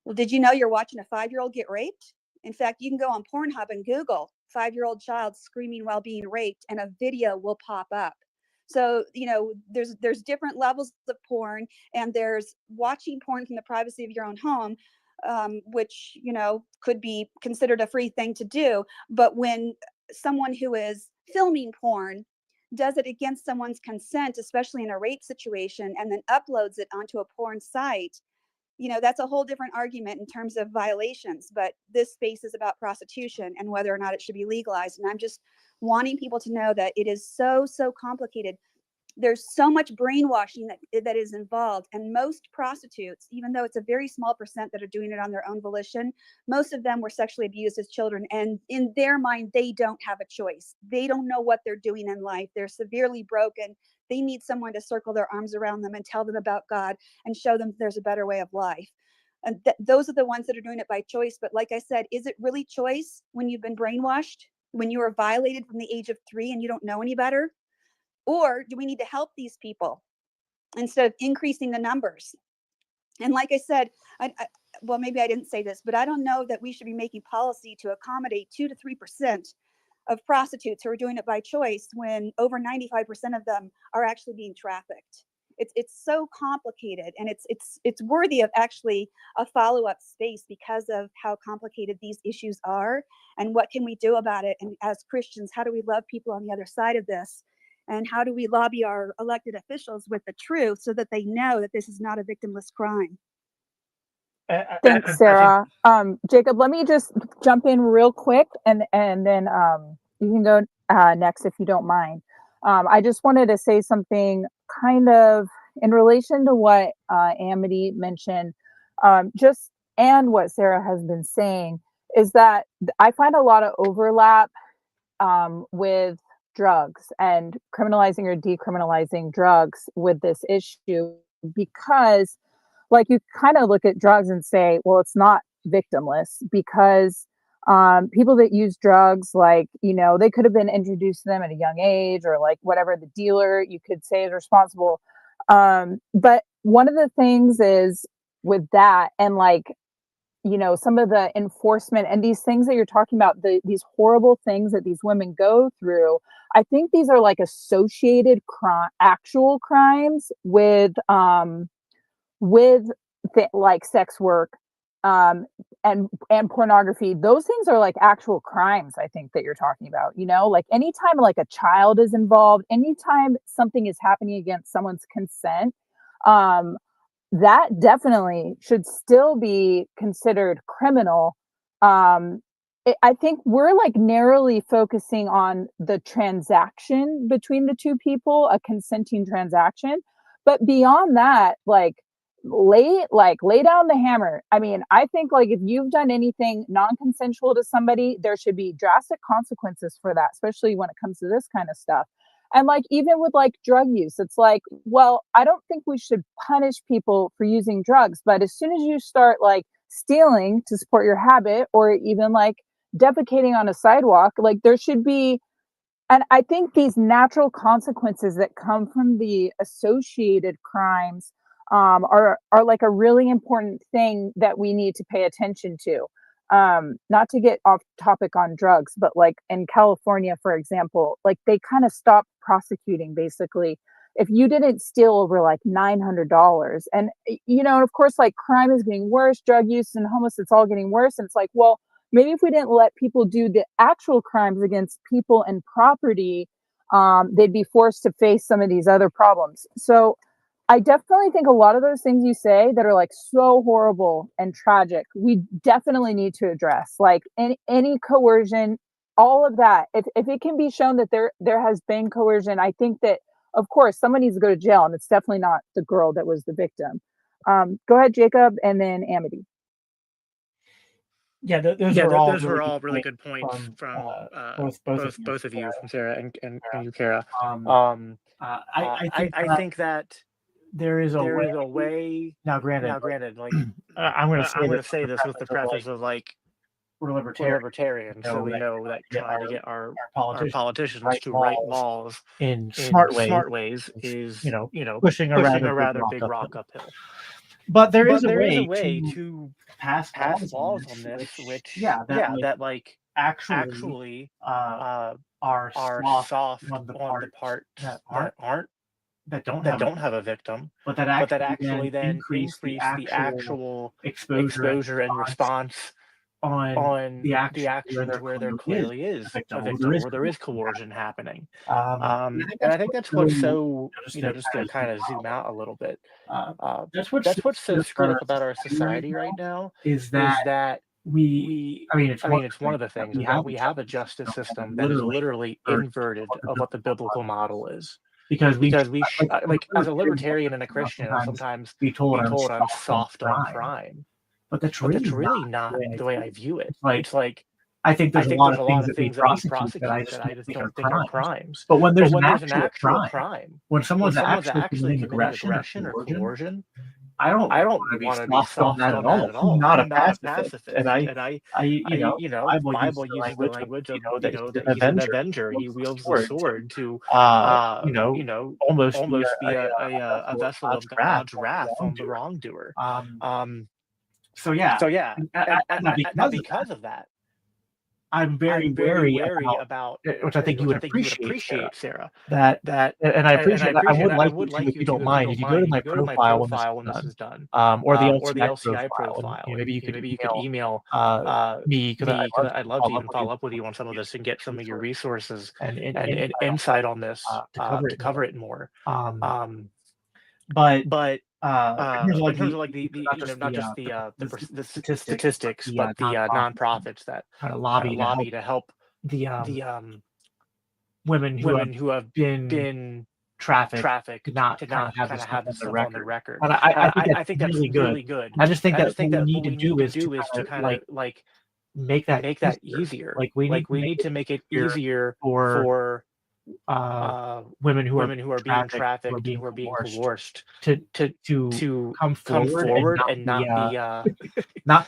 Well, did you know you're watching a 5-year-old get raped? In fact, you can go on Pornhub and Google 5-year-old child screaming while being raped, and a video will pop up. So, there's different levels of porn, and there's watching porn from the privacy of your own home, which, could be considered a free thing to do. But when someone who is filming porn does it against someone's consent, especially in a rape situation, and then uploads it onto a porn site, that's a whole different argument in terms of violations. But this space is about prostitution and whether or not it should be legalized. And I'm just wanting people to know that it is so complicated. There's so much brainwashing that is involved. And most prostitutes, even though it's a very small percent that are doing it on their own volition, most of them were sexually abused as children. And in their mind, they don't have a choice. They don't know what they're doing in life. They're severely broken. They need someone to circle their arms around them and tell them about God and show them there's a better way of life. And those are the ones that are doing it by choice. But like I said, is it really choice when you've been brainwashed, when you were violated from the age of 3 and you don't know any better? Or do we need to help these people instead of increasing the numbers? And like I said, well, maybe I didn't say this, but I don't know that we should be making policy to accommodate 2 to 3% of prostitutes who are doing it by choice, when over 95% of them are actually being trafficked. It's so complicated, and it's worthy of actually a follow-up space because of how complicated these issues are, and what can we do about it. And as Christians, how do we love people on the other side of this? And how do we lobby our elected officials with the truth so that they know that this is not a victimless crime? Thanks, Sarah. Jacob, let me just jump in real quick, and then you can go next if you don't mind. I just wanted to say something kind of in relation to what Amity mentioned, and what Sarah has been saying, is that I find a lot of overlap with drugs and criminalizing or decriminalizing drugs with this issue, because like you kind of look at drugs and say, well, it's not victimless, because people that use drugs, like, they could have been introduced to them at a young age, or like whatever, the dealer you could say is responsible. But one of the things is with that, and like, some of the enforcement and these things that you're talking about, these horrible things that these women go through, I think these are like associated actual crimes with like sex work. and pornography, those things are like actual crimes, I think, that you're talking about, like anytime like a child is involved, anytime something is happening against someone's consent, that definitely should still be considered criminal. I think we're like narrowly focusing on the transaction between the two people, a consenting transaction, but beyond that, like lay down the hammer. I mean, I think like if you've done anything non-consensual to somebody, there should be drastic consequences for that, especially when it comes to this kind of stuff. And like even with like drug use, it's like, well, I don't think we should punish people for using drugs, but as soon as you start like stealing to support your habit, or even like defecating on a sidewalk, like there should be. And I think these natural consequences that come from the associated crimes are like a really important thing that we need to pay attention to. Not to get off topic on drugs, but like in California, for example, like they kind of stopped prosecuting basically if you didn't steal over like $900. And of course, like crime is getting worse, drug use and homeless, it's all getting worse. And it's like, well, maybe if we didn't let people do the actual crimes against people and property, they'd be forced to face some of these other problems. So I definitely think a lot of those things you say that are like so horrible and tragic, we definitely need to address, like any coercion, all of that. If it can be shown that there has been coercion, I think that, of course, someone needs to go to jail, and it's definitely not the girl that was the victim. Go ahead, Jacob, and then Amity. Yeah, those were all really good points from both of you, from Sarah and you, Kara. I think that there is a way. Now, granted, like I'm going to say this with the preface of like we're libertarian, so we know that trying to get our politicians to write laws in smart ways is pushing a rather big rock uphill. But there is a way to pass laws on this, which actually are soft on the part that don't have a victim, but that actually then increase the actual exposure and response on the actions where there clearly is a victim, where there is coercion happening. And I think that's what's so, just to kind of zoom out a little bit, that's what's so screwed up about our society right now, is that it's one of the things that we have a justice system that is literally inverted of what the biblical model is. Because we like as a libertarian and a Christian, I'll sometimes be told I'm soft on crime. But that's really not the way I view it. It's like I think there's a lot of things that we prosecute that I just don't think are crimes. But when there's an actual crime, when someone's actually committing aggression or coercion, I don't want to be soft on that at all. I'm not a pacifist, and I Bible uses the language of that he's an avenger. He wields the sword to almost be a vessel of God's wrath on the wrongdoer. So and because of that, I'm very wary about which I think you would appreciate, Sarah. That and I appreciate that. I would like you, if you don't mind, if you go to my profile when this is done, or the LCI profile, maybe you could email me, because I'd love to even follow up with you on some of this and get some of your resources and insight on this to cover it more. But in terms of like the not just the statistics, but the nonprofits that kind of lobby to help the women who have been trafficked not to kind of have this stuff on their record. And I think that's really good. I just think that what we need to do is to kind of like make that easier. Like we need to make it easier for women who are being trafficked, who are being coerced to come forward and not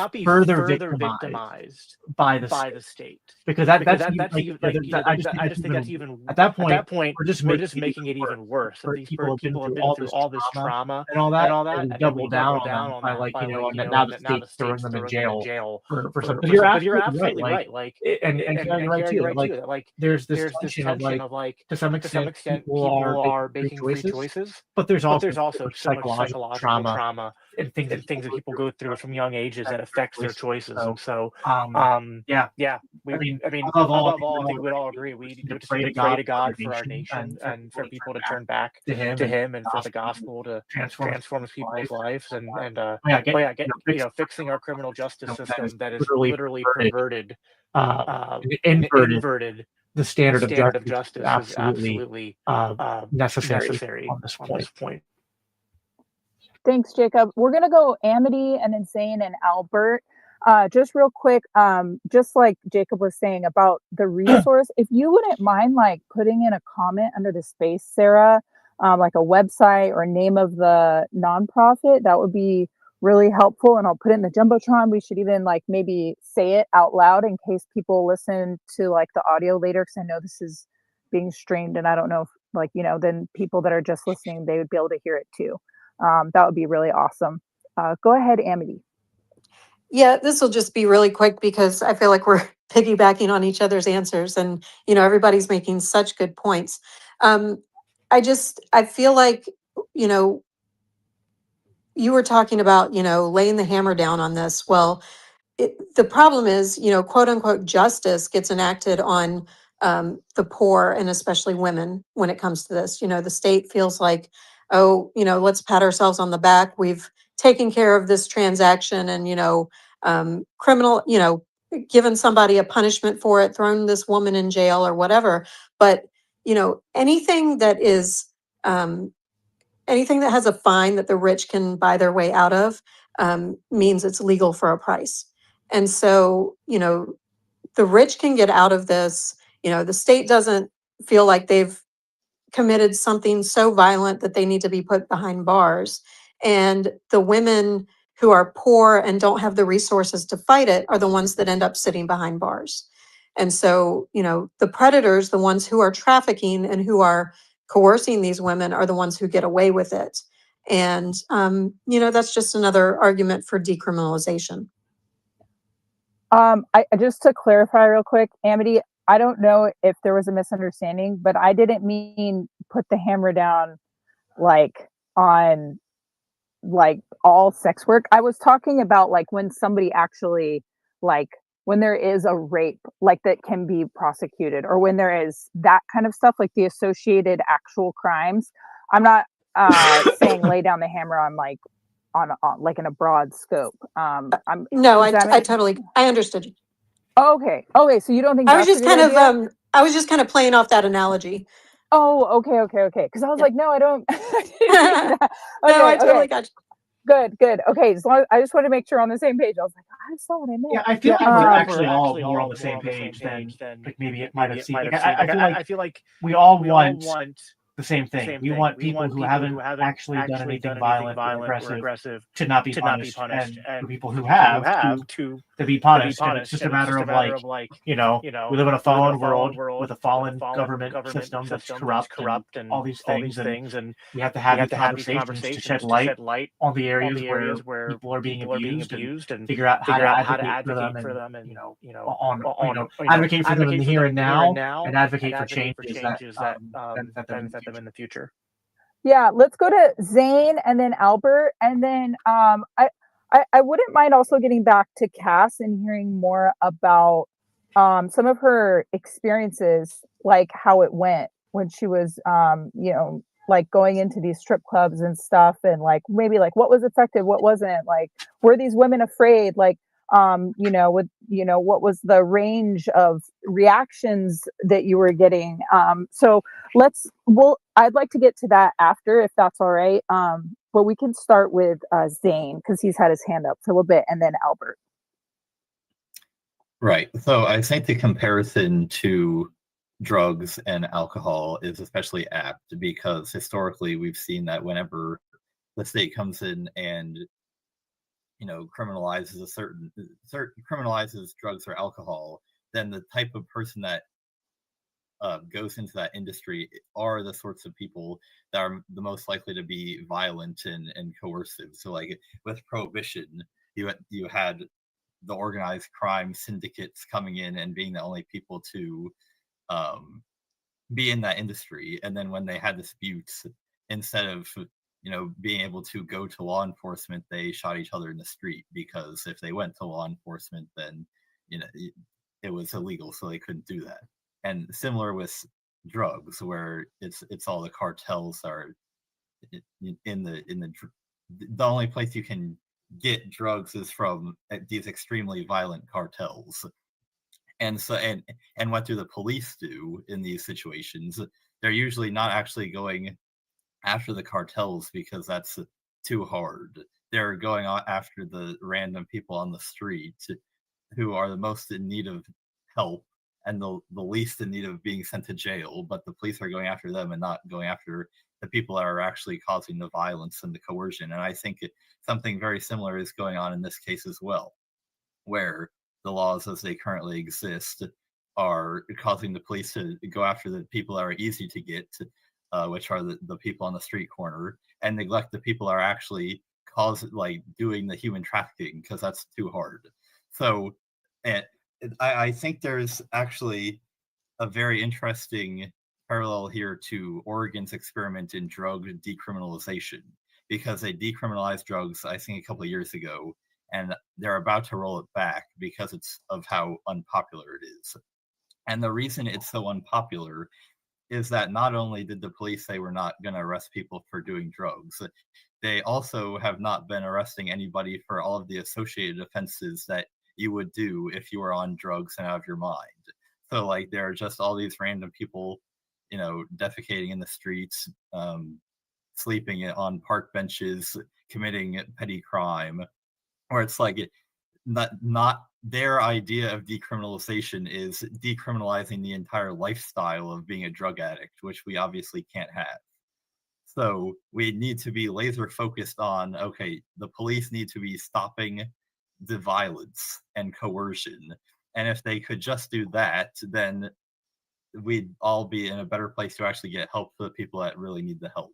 be further victimized by the state, because I just think that's even at that point we're just making it even worse. These people have been through all this trauma and all that, and double down on by like now the state's throwing them in jail for something. But you're absolutely right. Like and you're right too. Like there's this tension of like, to some to some extent, extent, people people are are making making free free choices, choices, but there's but also there's also so much psychological trauma and things that and things that people go through from young ages that affects their choices. So, And so, yeah, yeah, I mean, above all, I all think we'd all agree we just need to pray to God for our nation and for people to turn back to Him and for the gospel to transform transform people's lives and get, fixing our criminal justice system that is literally literally perverted, inverted inverted the standard of justice is absolutely necessary on this point. Thanks, Jacob. We're going to go Amity and then Zane and Albert. Just real quick, just like Jacob was saying about the resource, if you wouldn't mind like putting in a comment under the space, Sarah, like a website or name of the nonprofit, that would be really helpful. And I'll put it in the Jumbotron. We should even like maybe say it out loud in case people listen to like the audio later, because I know this is being streamed and I don't know if like, then people that are just listening, they would be able to hear it too. That would be really awesome. Go ahead, Amity. Yeah, this will just be really quick because I feel like we're piggybacking on each other's answers and, everybody's making such good points. I feel like, you were talking about, laying the hammer down on this. Well, the problem is, quote unquote, justice gets enacted on the poor and especially women when it comes to this. The state feels like, oh, let's pat ourselves on the back. We've taken care of this transaction and, criminal, given somebody a punishment for it, thrown this woman in jail or whatever. But, anything that is, anything that has a fine that the rich can buy their way out of means it's legal for a price. And so, the rich can get out of this. The state doesn't feel like they've committed something so violent that they need to be put behind bars. And the women who are poor and don't have the resources to fight it are the ones that end up sitting behind bars. And so, the predators, the ones who are trafficking and who are coercing these women are the ones who get away with it. And, that's just another argument for decriminalization. I just to clarify real quick, Amity, I don't know if there was a misunderstanding, but I didn't mean put the hammer down like on like all sex work. I was talking about like when somebody actually like when there is a rape like that can be prosecuted, or when there is that kind of stuff, like the associated actual crimes. I'm not saying lay down the hammer on like on like in a broad scope. No, I understood you. Oh, okay. So you don't think I was that's just a good kind idea? of I was just kind of playing off that analogy. Oh, okay. Because I was like, no, I don't. I didn't mean that. No, I totally got you. Good. Okay, I just want to make sure we're on the same page. I was like, I saw what I meant. Yeah, I feel like we're actually all more on the same page page than like maybe it might have seemed. I feel like we all we want all want the same thing. We want people who haven't actually done anything violent or aggressive to not be punished, and for people who have to be punished. And it's just a matter of like, we live in a fallen world with a fallen government system that's corrupt and all these things, and we have to have these conversations to shed light on the areas where people are being abused and figure out how to advocate for them and advocate for them in the here and now and advocate for changes that benefit them in the future. Yeah, let's go to Zane and then Albert, and then I wouldn't mind also getting back to Cass and hearing more about some of her experiences, like how it went when she was like going into these strip clubs and stuff, and like maybe like what was effective, what wasn't, like were these women afraid, like what was the range of reactions that you were getting? So I'd like to get to that after, if that's all right. But we can start with Zane, because he's had his hand up for a little bit, and then Albert. Right. So I think the comparison to drugs and alcohol is especially apt because historically we've seen that whenever the state comes in and criminalizes criminalizes drugs or alcohol, then the type of person that goes into that industry are the sorts of people that are the most likely to be violent and coercive. So like with prohibition, you had the organized crime syndicates coming in and being the only people to be in that industry. And then when they had disputes, instead of being able to go to law enforcement, they shot each other in the street, because if they went to law enforcement, then it was illegal, so they couldn't do that. And similar with drugs, where it's all the cartels are in the only place you can get drugs is from these extremely violent cartels. And so and what do the police do in these situations? They're usually not actually going after the cartels, because that's too hard. They're going after the random people on the street who are the most in need of help and the least in need of being sent to jail, but the police are going after them and not going after the people that are actually causing the violence and the coercion. And I think something very similar is going on in this case as well, where the laws as they currently exist are causing the police to go after the people that are easy to get, which are the people on the street corner, and neglect the people that are actually doing the human trafficking, because that's too hard. So I think there's actually a very interesting parallel here to Oregon's experiment in drug decriminalization, because they decriminalized drugs, I think, a couple of years ago, and they're about to roll it back because of how unpopular it is. And the reason it's so unpopular is that not only did the police say we're not going to arrest people for doing drugs, they also have not been arresting anybody for all of the associated offenses that you would do if you were on drugs and out of your mind. So there are just all these random people, defecating in the streets, sleeping on park benches, committing petty crime, or it's not their idea of decriminalization is decriminalizing the entire lifestyle of being a drug addict, which we obviously can't have. So we need to be laser focused on, okay, the police need to be stopping the violence and coercion. And if they could just do that, then we'd all be in a better place to actually get help for the people that really need the help.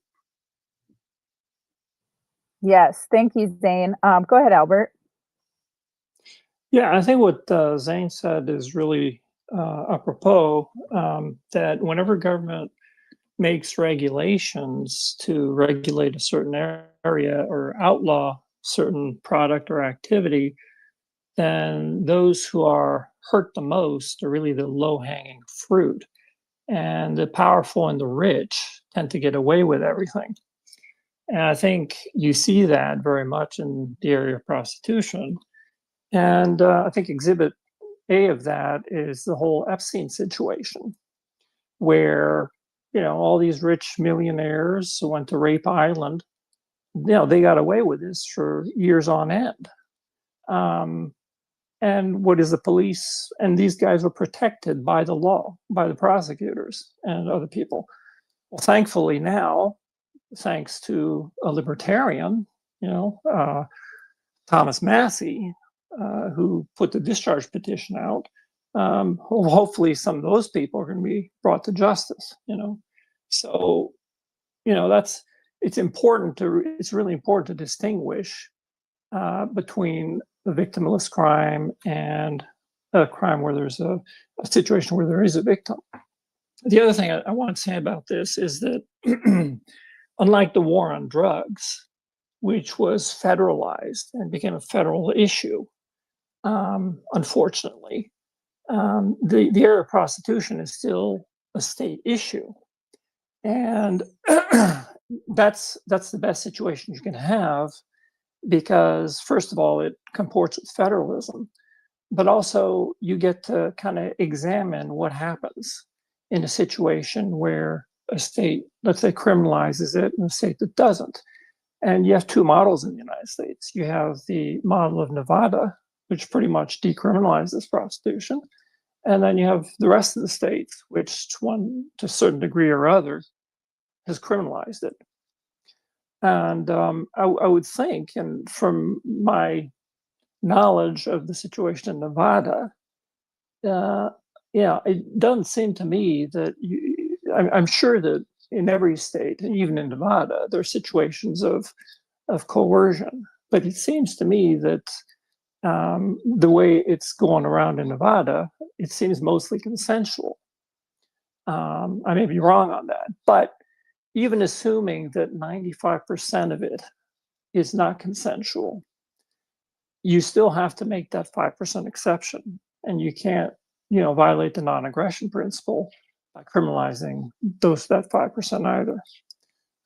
Yes, thank you, Zane. Go ahead, Albert. Yeah, I think what Zane said is really apropos, that whenever government makes regulations to regulate a certain area or outlaw certain product or activity, then those who are hurt the most are really the low-hanging fruit. And the powerful and the rich tend to get away with everything. And I think you see that very much in the area of prostitution. And I think Exhibit A of that is the whole Epstein situation, where all these rich millionaires who went to Rape Island, they got away with this for years on end. And what is the police? And these guys were protected by the law, by the prosecutors and other people. Well, thankfully now, thanks to a libertarian, Thomas Massey, who put the discharge petition out, hopefully some of those people are going to be brought to justice. So it's really important to distinguish between the victimless crime and a crime where there's a situation where there is a victim. The other thing I want to say about this is that unlike the war on drugs, which was federalized and became a federal issue, unfortunately, the area of prostitution is still a state issue. And that's the best situation you can have, because first of all, it comports with federalism, but also you get to kind of examine what happens in a situation where a state, let's say, criminalizes it and a state that doesn't. And you have two models in the United States. You have the model of Nevada, which pretty much decriminalizes prostitution. And then you have the rest of the states, which one, to a certain degree or other, has criminalized it. And I would think, and from my knowledge of the situation in Nevada, it doesn't seem to me that I'm sure that in every state, and even in Nevada, there are situations of coercion. But it seems to me that the way it's going around in Nevada, it seems mostly consensual. I may be wrong on that, but even assuming that 95% of it is not consensual, you still have to make that 5% exception, and you can't, violate the non-aggression principle by criminalizing that 5% either.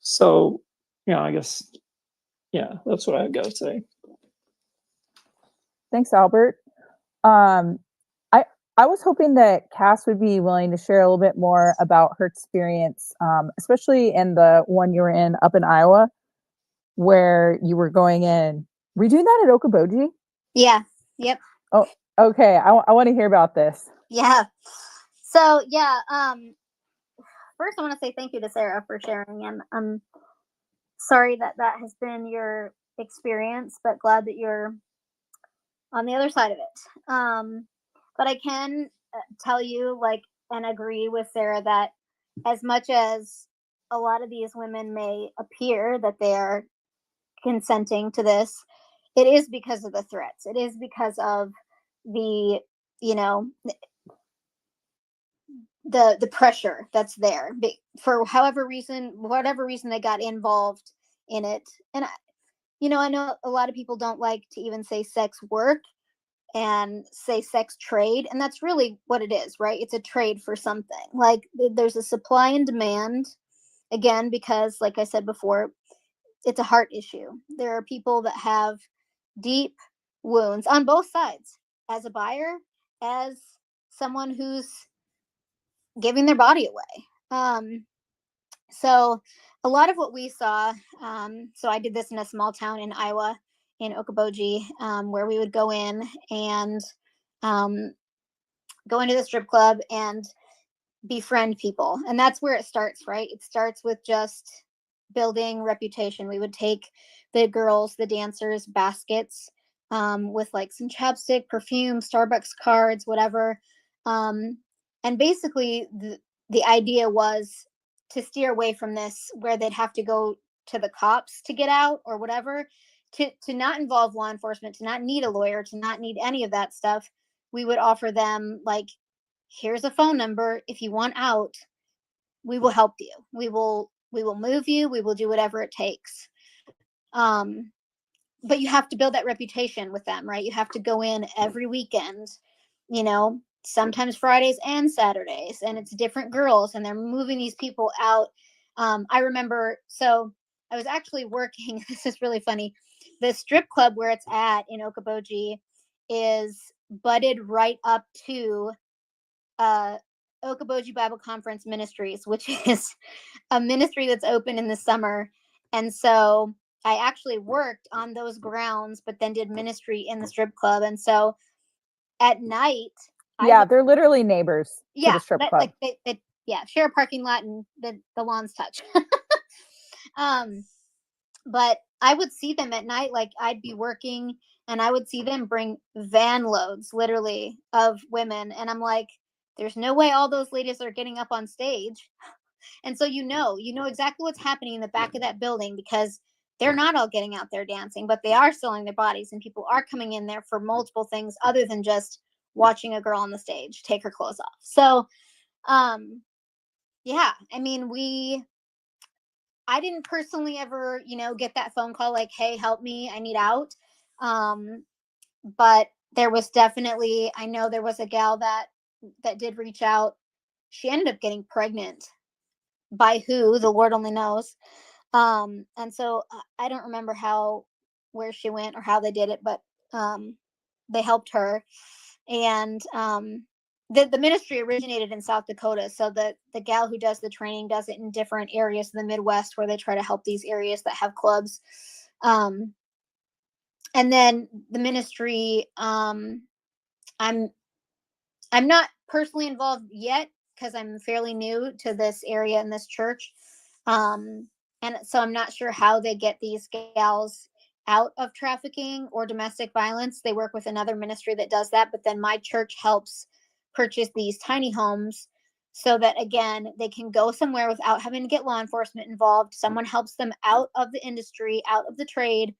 So, I guess, that's what I've got to say. Thanks, Albert. I was hoping that Cass would be willing to share a little bit more about her experience, especially in the one you were in up in Iowa, where you were going in. Were you doing that at Okoboji? Yeah. Yep. Oh, okay. I want to hear about this. Yeah. So yeah. First, I want to say thank you to Sarah for sharing, and I'm sorry that has been your experience, but glad that you're on the other side of it. But I can tell you, and agree with Sarah that as much as a lot of these women may appear that they are consenting to this, it is because of the threats. It is because of the, the pressure that's there for whatever reason they got involved in it. And I know a lot of people don't like to even say sex work and say sex trade, and that's really what it is, right? It's a trade for something. Like, there's a supply and demand, again, because like I said before, it's a heart issue. There are people that have deep wounds on both sides, as a buyer, as someone who's giving their body away. So a lot of what we saw, so I did this in a small town in Iowa, in Okoboji, where we would go in and go into the strip club and befriend people. And that's where it starts, right? It starts with just building reputation. We would take the girls, the dancers, baskets with like some chapstick, perfume, Starbucks cards, whatever. And basically the idea was to steer away from this, where they'd have to go to the cops to get out or whatever, to not involve law enforcement, to not need a lawyer, to not need any of that stuff. We would offer them, like, here's a phone number. If you want out, we will help you. We will move you. We will do whatever it takes. But you have to build that reputation with them, right? You have to go in every weekend, sometimes Fridays and Saturdays, and it's different girls, and they're moving these people out. I remember, so I was actually working, this is really funny. The strip club where it's at in Okoboji is butted right up to Okoboji Bible Conference Ministries, which is a ministry that's open in the summer. And so I actually worked on those grounds, but then did ministry in the strip club. And so at night, they're literally neighbors to the strip club. Like they share a parking lot, and the lawns touch. But I would see them at night, like I'd be working and I would see them bring van loads, literally, of women. And I'm like, there's no way all those ladies are getting up on stage. And so you know exactly what's happening in the back of that building, because they're not all getting out there dancing, but they are selling their bodies, and people are coming in there for multiple things other than just watching a girl on the stage take her clothes off. So, yeah, I mean, I didn't personally ever, get that phone call like, hey, help me, I need out. But there was definitely, I know there was a gal that did reach out. She ended up getting pregnant. By who? The Lord only knows. And so I don't remember where she went or how they did it, but they helped her. And the ministry originated in South Dakota. So the gal who does the training does it in different areas in the Midwest, where they try to help these areas that have clubs. And then the ministry, I'm not personally involved yet, because I'm fairly new to this area and this church. And so I'm not sure how they get these gals out of trafficking or domestic violence. They work with another ministry that does that, but then my church helps purchase these tiny homes so that, again, they can go somewhere without having to get law enforcement involved. Someone helps them out of the industry, out of the trade,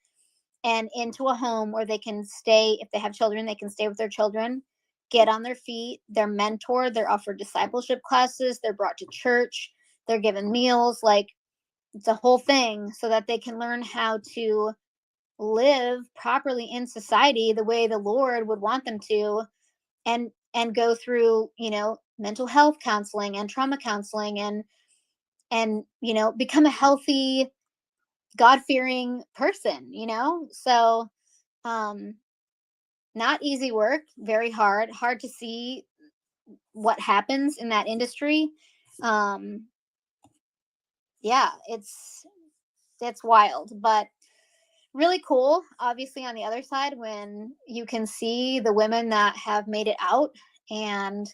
and into a home where they can stay. If they have children, they can stay with their children. get on their feet. They're mentored. They're offered discipleship classes. They're brought to church. They're given meals. Like, it's a whole thing so that they can learn how to live properly in society the way the Lord would want them to, and go through, you know, mental health counseling and trauma counseling, and you know, become a healthy, God-fearing person, you know? So not easy work, very hard to see what happens in that industry. Yeah, it's wild, but really cool, obviously, on the other side, when you can see the women that have made it out and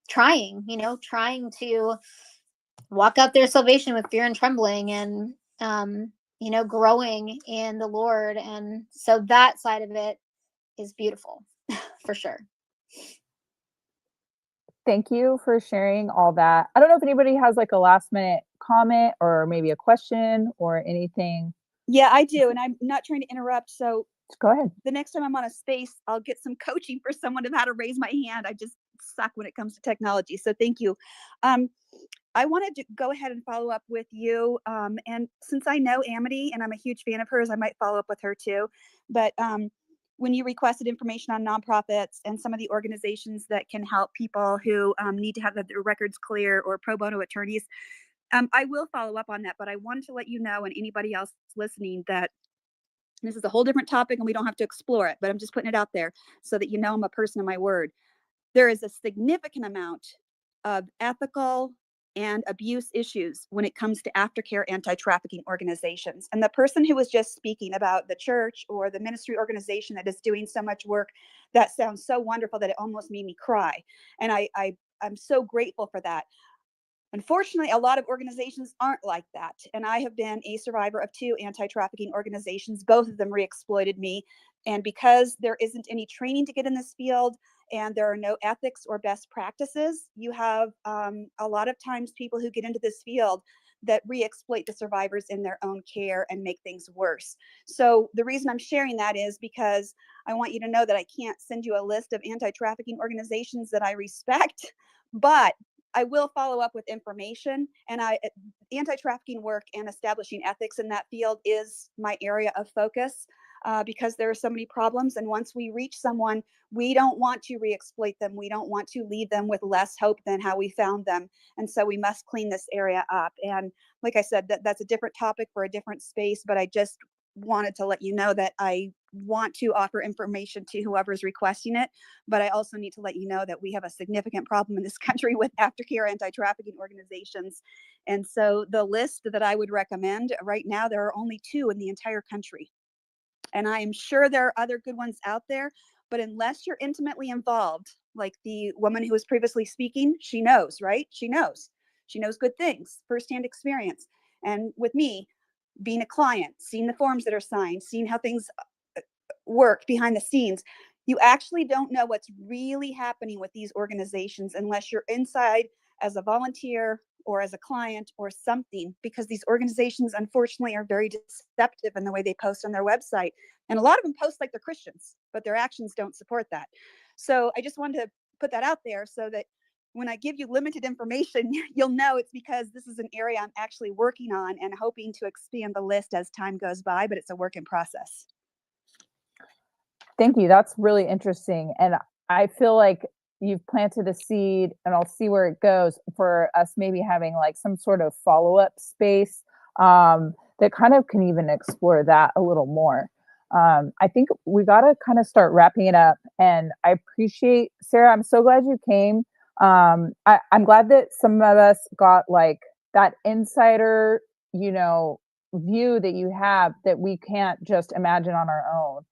trying to walk out their salvation with fear and trembling, and you know, growing in the Lord. And so that side of it is beautiful for sure. Thank you for sharing all that. I don't know if anybody has like a last minute comment or maybe a question or anything. Yeah, I do. And I'm not trying to interrupt. So Go ahead. the next time I'm on a space, I'll get some coaching for someone of how to raise my hand. I just suck when it comes to technology. So thank you. I wanted to go ahead and follow up with you. And since I know Amity and I'm a huge fan of hers, I might follow up with her too. But when you requested information on nonprofits and some of the organizations that can help people who need to have their records clear, or pro bono attorneys, I will follow up on that. But I wanted to let you know, and anybody else listening, that this is a whole different topic and we don't have to explore it, but I'm just putting it out there so that you know I'm a person of my word. There is a significant amount of ethical and abuse issues when it comes to aftercare anti-trafficking organizations. And the person who was just speaking about the church or the ministry organization that is doing so much work, that sounds so wonderful that it almost made me cry. And I'm so grateful for that. Unfortunately, a lot of organizations aren't like that. And I have been a survivor of 2 anti-trafficking organizations. Both of them re-exploited me. And because there isn't any training to get in this field, and there are no ethics or best practices, you have a lot of times people who get into this field that re-exploit the survivors in their own care and make things worse. So the reason I'm sharing that is because I want you to know that I can't send you a list of anti-trafficking organizations that I respect, but I will follow up with information. And anti-trafficking work and establishing ethics in that field is my area of focus, because there are so many problems. And once we reach someone, we don't want to re-exploit them. We don't want to leave them with less hope than how we found them. And so we must clean this area up. And like I said, that's a different topic for a different space, but I just wanted to let you know that I want to offer information to whoever's requesting it, but I also need to let you know that we have a significant problem in this country with aftercare anti-trafficking organizations. And so the list that I would recommend right now, there are only 2 in the entire country. And I am sure there are other good ones out there, but unless you're intimately involved, like the woman who was previously speaking, she knows, right? She knows good things, firsthand experience. And with me, being a client, seeing the forms that are signed, seeing how things work behind the scenes, you actually don't know what's really happening with these organizations unless you're inside as a volunteer or as a client or something, because these organizations, unfortunately, are very deceptive in the way they post on their website. And a lot of them post like they're Christians, but their actions don't support that. So I just wanted to put that out there so that when I give you limited information, you'll know it's because this is an area I'm actually working on and hoping to expand the list as time goes by, but it's a work in process. Thank you. That's really interesting. And I feel like you've planted a seed, and I'll see where it goes, for us maybe having like some sort of follow-up space that kind of can even explore that a little more. I think we got to kind of start wrapping it up. And I appreciate, Sarah, I'm so glad you came. I'm glad that some of us got like that insider, view that you have that we can't just imagine on our own.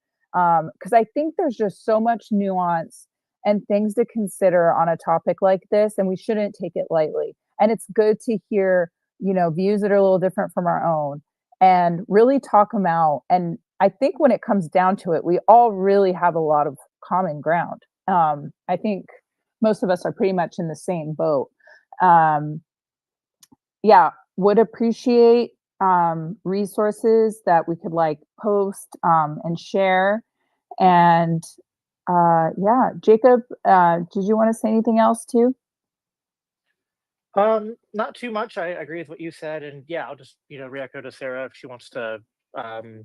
Because I think there's just so much nuance and things to consider on a topic like this, and we shouldn't take it lightly. And it's good to hear, views that are a little different from our own and really talk them out. And I think when it comes down to it, we all really have a lot of common ground. I think most of us are pretty much in the same boat. Would appreciate resources that we could like post and share. And Yeah, Jacob, did you want to say anything else too? Not too much. I agree with what you said, and yeah, I'll just re-echo to Sarah if she wants to um,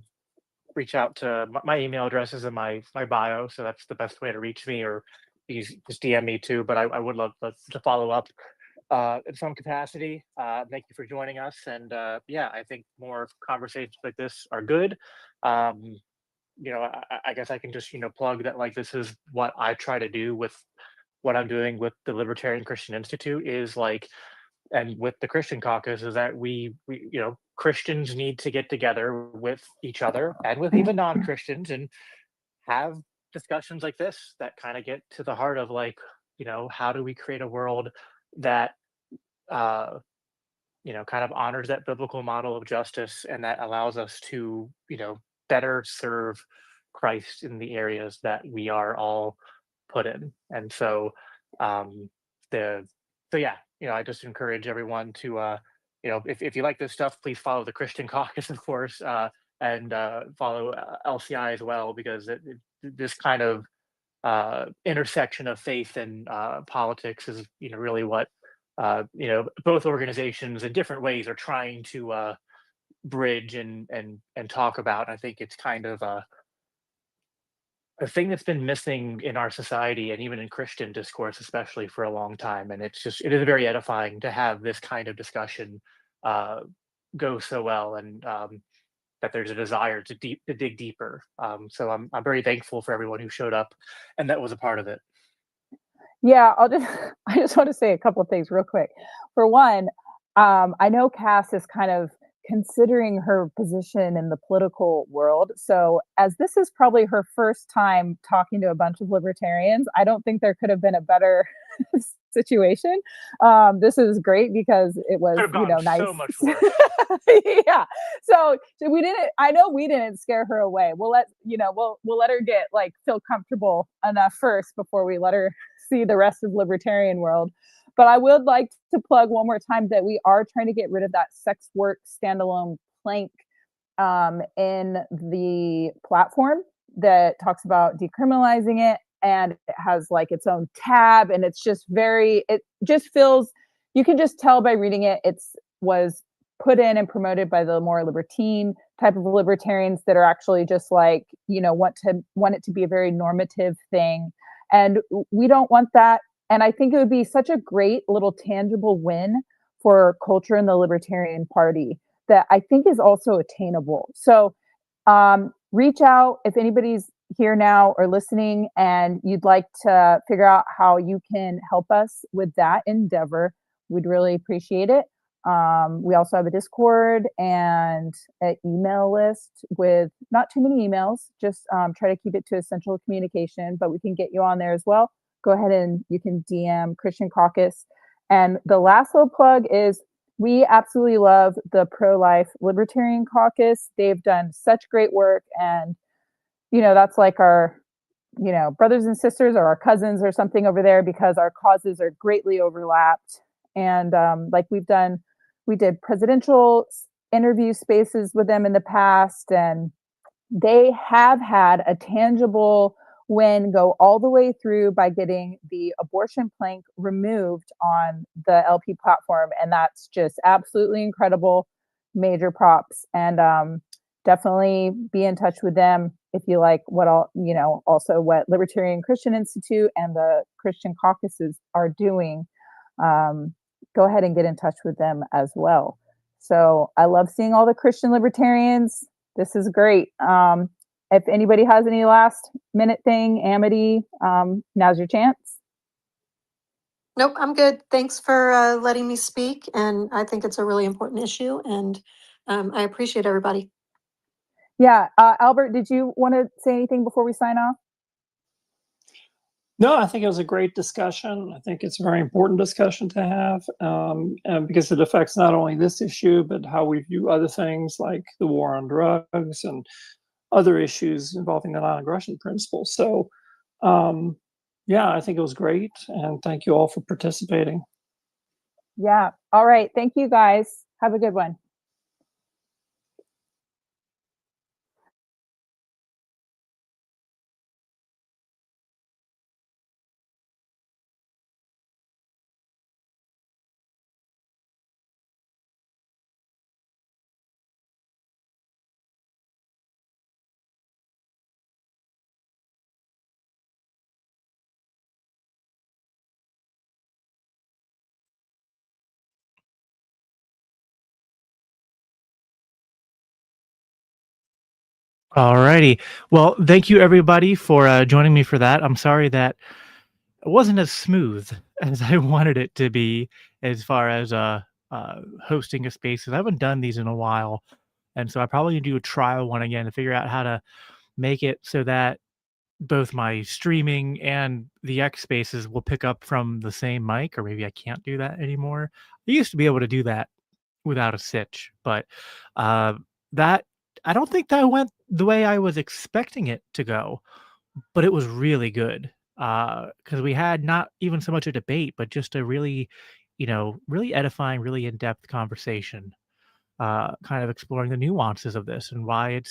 reach out to my email address is in my bio, so that's the best way to reach me, or you can just DM me too. But I would love to follow up in some capacity. Thank you for joining us, and yeah, I think more conversations like this are good. Um, I guess I can just plug that like this is what I try to do with what I'm doing with the Libertarian Christian Institute is like, and with the Christian Caucus is that we Christians need to get together with each other and with even non-Christians and have discussions like this that kind of get to the heart of like, how do we create a world that uh kind of honors that biblical model of justice and that allows us to, better serve Christ in the areas that we are all put in. And so, um, the so yeah, I just encourage everyone to, if you like this stuff, please follow the Christian Caucus, of course, and follow LCI as well, because this kind of intersection of faith and politics is, really what both organizations in different ways are trying to bridge and talk about. I think it's kind of a thing that's been missing in our society and even in Christian discourse, especially for a long time. And it is very edifying to have this kind of discussion uh, go so well, and that there's a desire to dig deeper. So I'm very thankful for everyone who showed up and that was a part of it. Yeah, I just want to say a couple of things real quick. For one, I know Cass is kind of considering her position in the political world. So as this is probably her first time talking to a bunch of libertarians, I don't think there could have been a better situation. This is great because it was, Could have gone nice. so much worse. Yeah. So I know we didn't scare her away. We'll let her get like feel comfortable enough first before we let her see the rest of libertarian world. But I would like to plug one more time that we are trying to get rid of that sex work standalone plank in the platform that talks about decriminalizing it, and it has like its own tab, and it just feels, you can just tell by reading it, was put in and promoted by the more libertine type of libertarians that are actually just like, want it to be a very normative thing. And we don't want that. And I think it would be such a great little tangible win for culture in the Libertarian Party that I think is also attainable. So reach out if anybody's here now or listening and you'd like to figure out how you can help us with that endeavor. We'd really appreciate it. We also have a Discord and an email list with not too many emails, just try to keep it to essential communication, but we can get you on there as well. Go ahead and you can DM Christian Caucus. And the last little plug is we absolutely love the pro-life Libertarian Caucus. They've done such great work, and that's like our brothers and sisters or our cousins or something over there, because our causes are greatly overlapped. And like we did presidential interview spaces with them in the past, and they have had a tangible win go all the way through by getting the abortion plank removed on the LP platform. And that's just absolutely incredible. Major props. And definitely be in touch with them if you like also what Libertarian Christian Institute and the Christian Caucuses are doing. Go ahead and get in touch with them as well. So I love seeing all the Christian libertarians. This is great. If anybody has any last minute thing, Amity, now's your chance. Nope, I'm good. Thanks for letting me speak. And I think it's a really important issue. And I appreciate everybody. Yeah. Albert, did you want to say anything before we sign off? No, I think it was a great discussion. I think it's a very important discussion to have and because it affects not only this issue, but how we view other things like the war on drugs and other issues involving the non-aggression principle. So, yeah, I think it was great. And thank you all for participating. Yeah. All right. Thank you, guys. Have a good one. Alrighty. Well, thank you everybody for joining me for that. I'm sorry that it wasn't as smooth as I wanted it to be as far as hosting a space. 'Cause I haven't done these in a while, and so I probably need to do a trial one again to figure out how to make it so that both my streaming and the X spaces will pick up from the same mic, or maybe I can't do that anymore. I used to be able to do that without a sitch, but uh, that I don't think that went the way I was expecting it to go, but it was really good because we had not even so much a debate, but just a really, really edifying, really in-depth conversation, kind of exploring the nuances of this and why it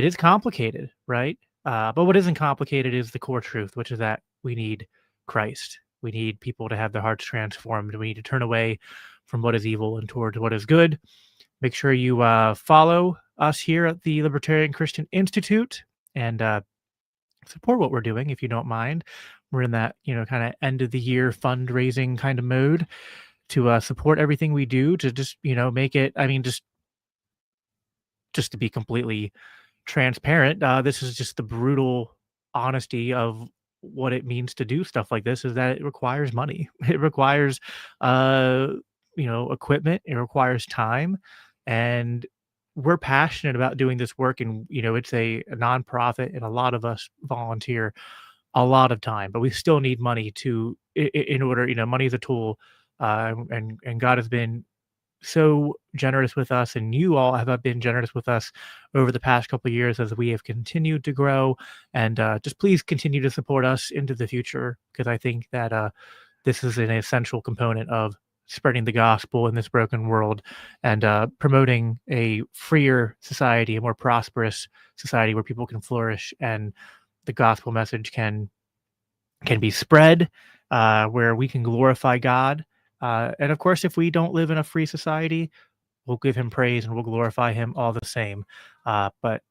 is complicated, right? But what isn't complicated is the core truth, which is that we need Christ. We need people to have their hearts transformed. We need to turn away from what is evil and towards what is good. Make sure you follow us here at the Libertarian Christian Institute and support what we're doing if you don't mind. We're in that, kind of end of the year fundraising kind of mode to support everything we do to just, make it, I mean, just to be completely transparent. This is just the brutal honesty of what it means to do stuff like this is that it requires money. It requires, uh, equipment. It requires time. And we're passionate about doing this work. And, it's a nonprofit and a lot of us volunteer a lot of time, but we still need money in order, money is a tool. And God has been so generous with us, and you all have been generous with us over the past couple of years as we have continued to grow. And just please continue to support us into the future, because I think that this is an essential component of spreading the gospel in this broken world and promoting a freer society, a more prosperous society where people can flourish and the gospel message can be spread, where we can glorify God. And of course, if we don't live in a free society, we'll give him praise and we'll glorify him all the same. But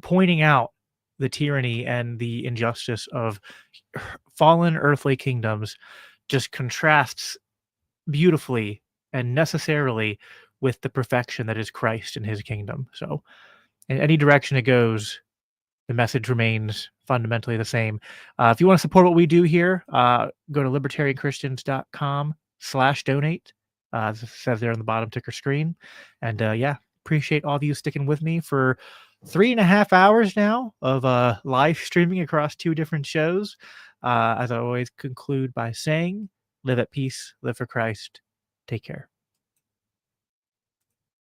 pointing out the tyranny and the injustice of fallen earthly kingdoms just contrasts beautifully and necessarily with the perfection that is Christ and his kingdom. So in any direction it goes, the message remains fundamentally the same. If you want to support what we do here, go to libertarianchristians.com/donate. This says there on the bottom ticker screen. And appreciate all of you sticking with me for 3.5 hours now of live streaming across 2 different shows. As I always conclude by saying, live at peace, live for Christ. Take care.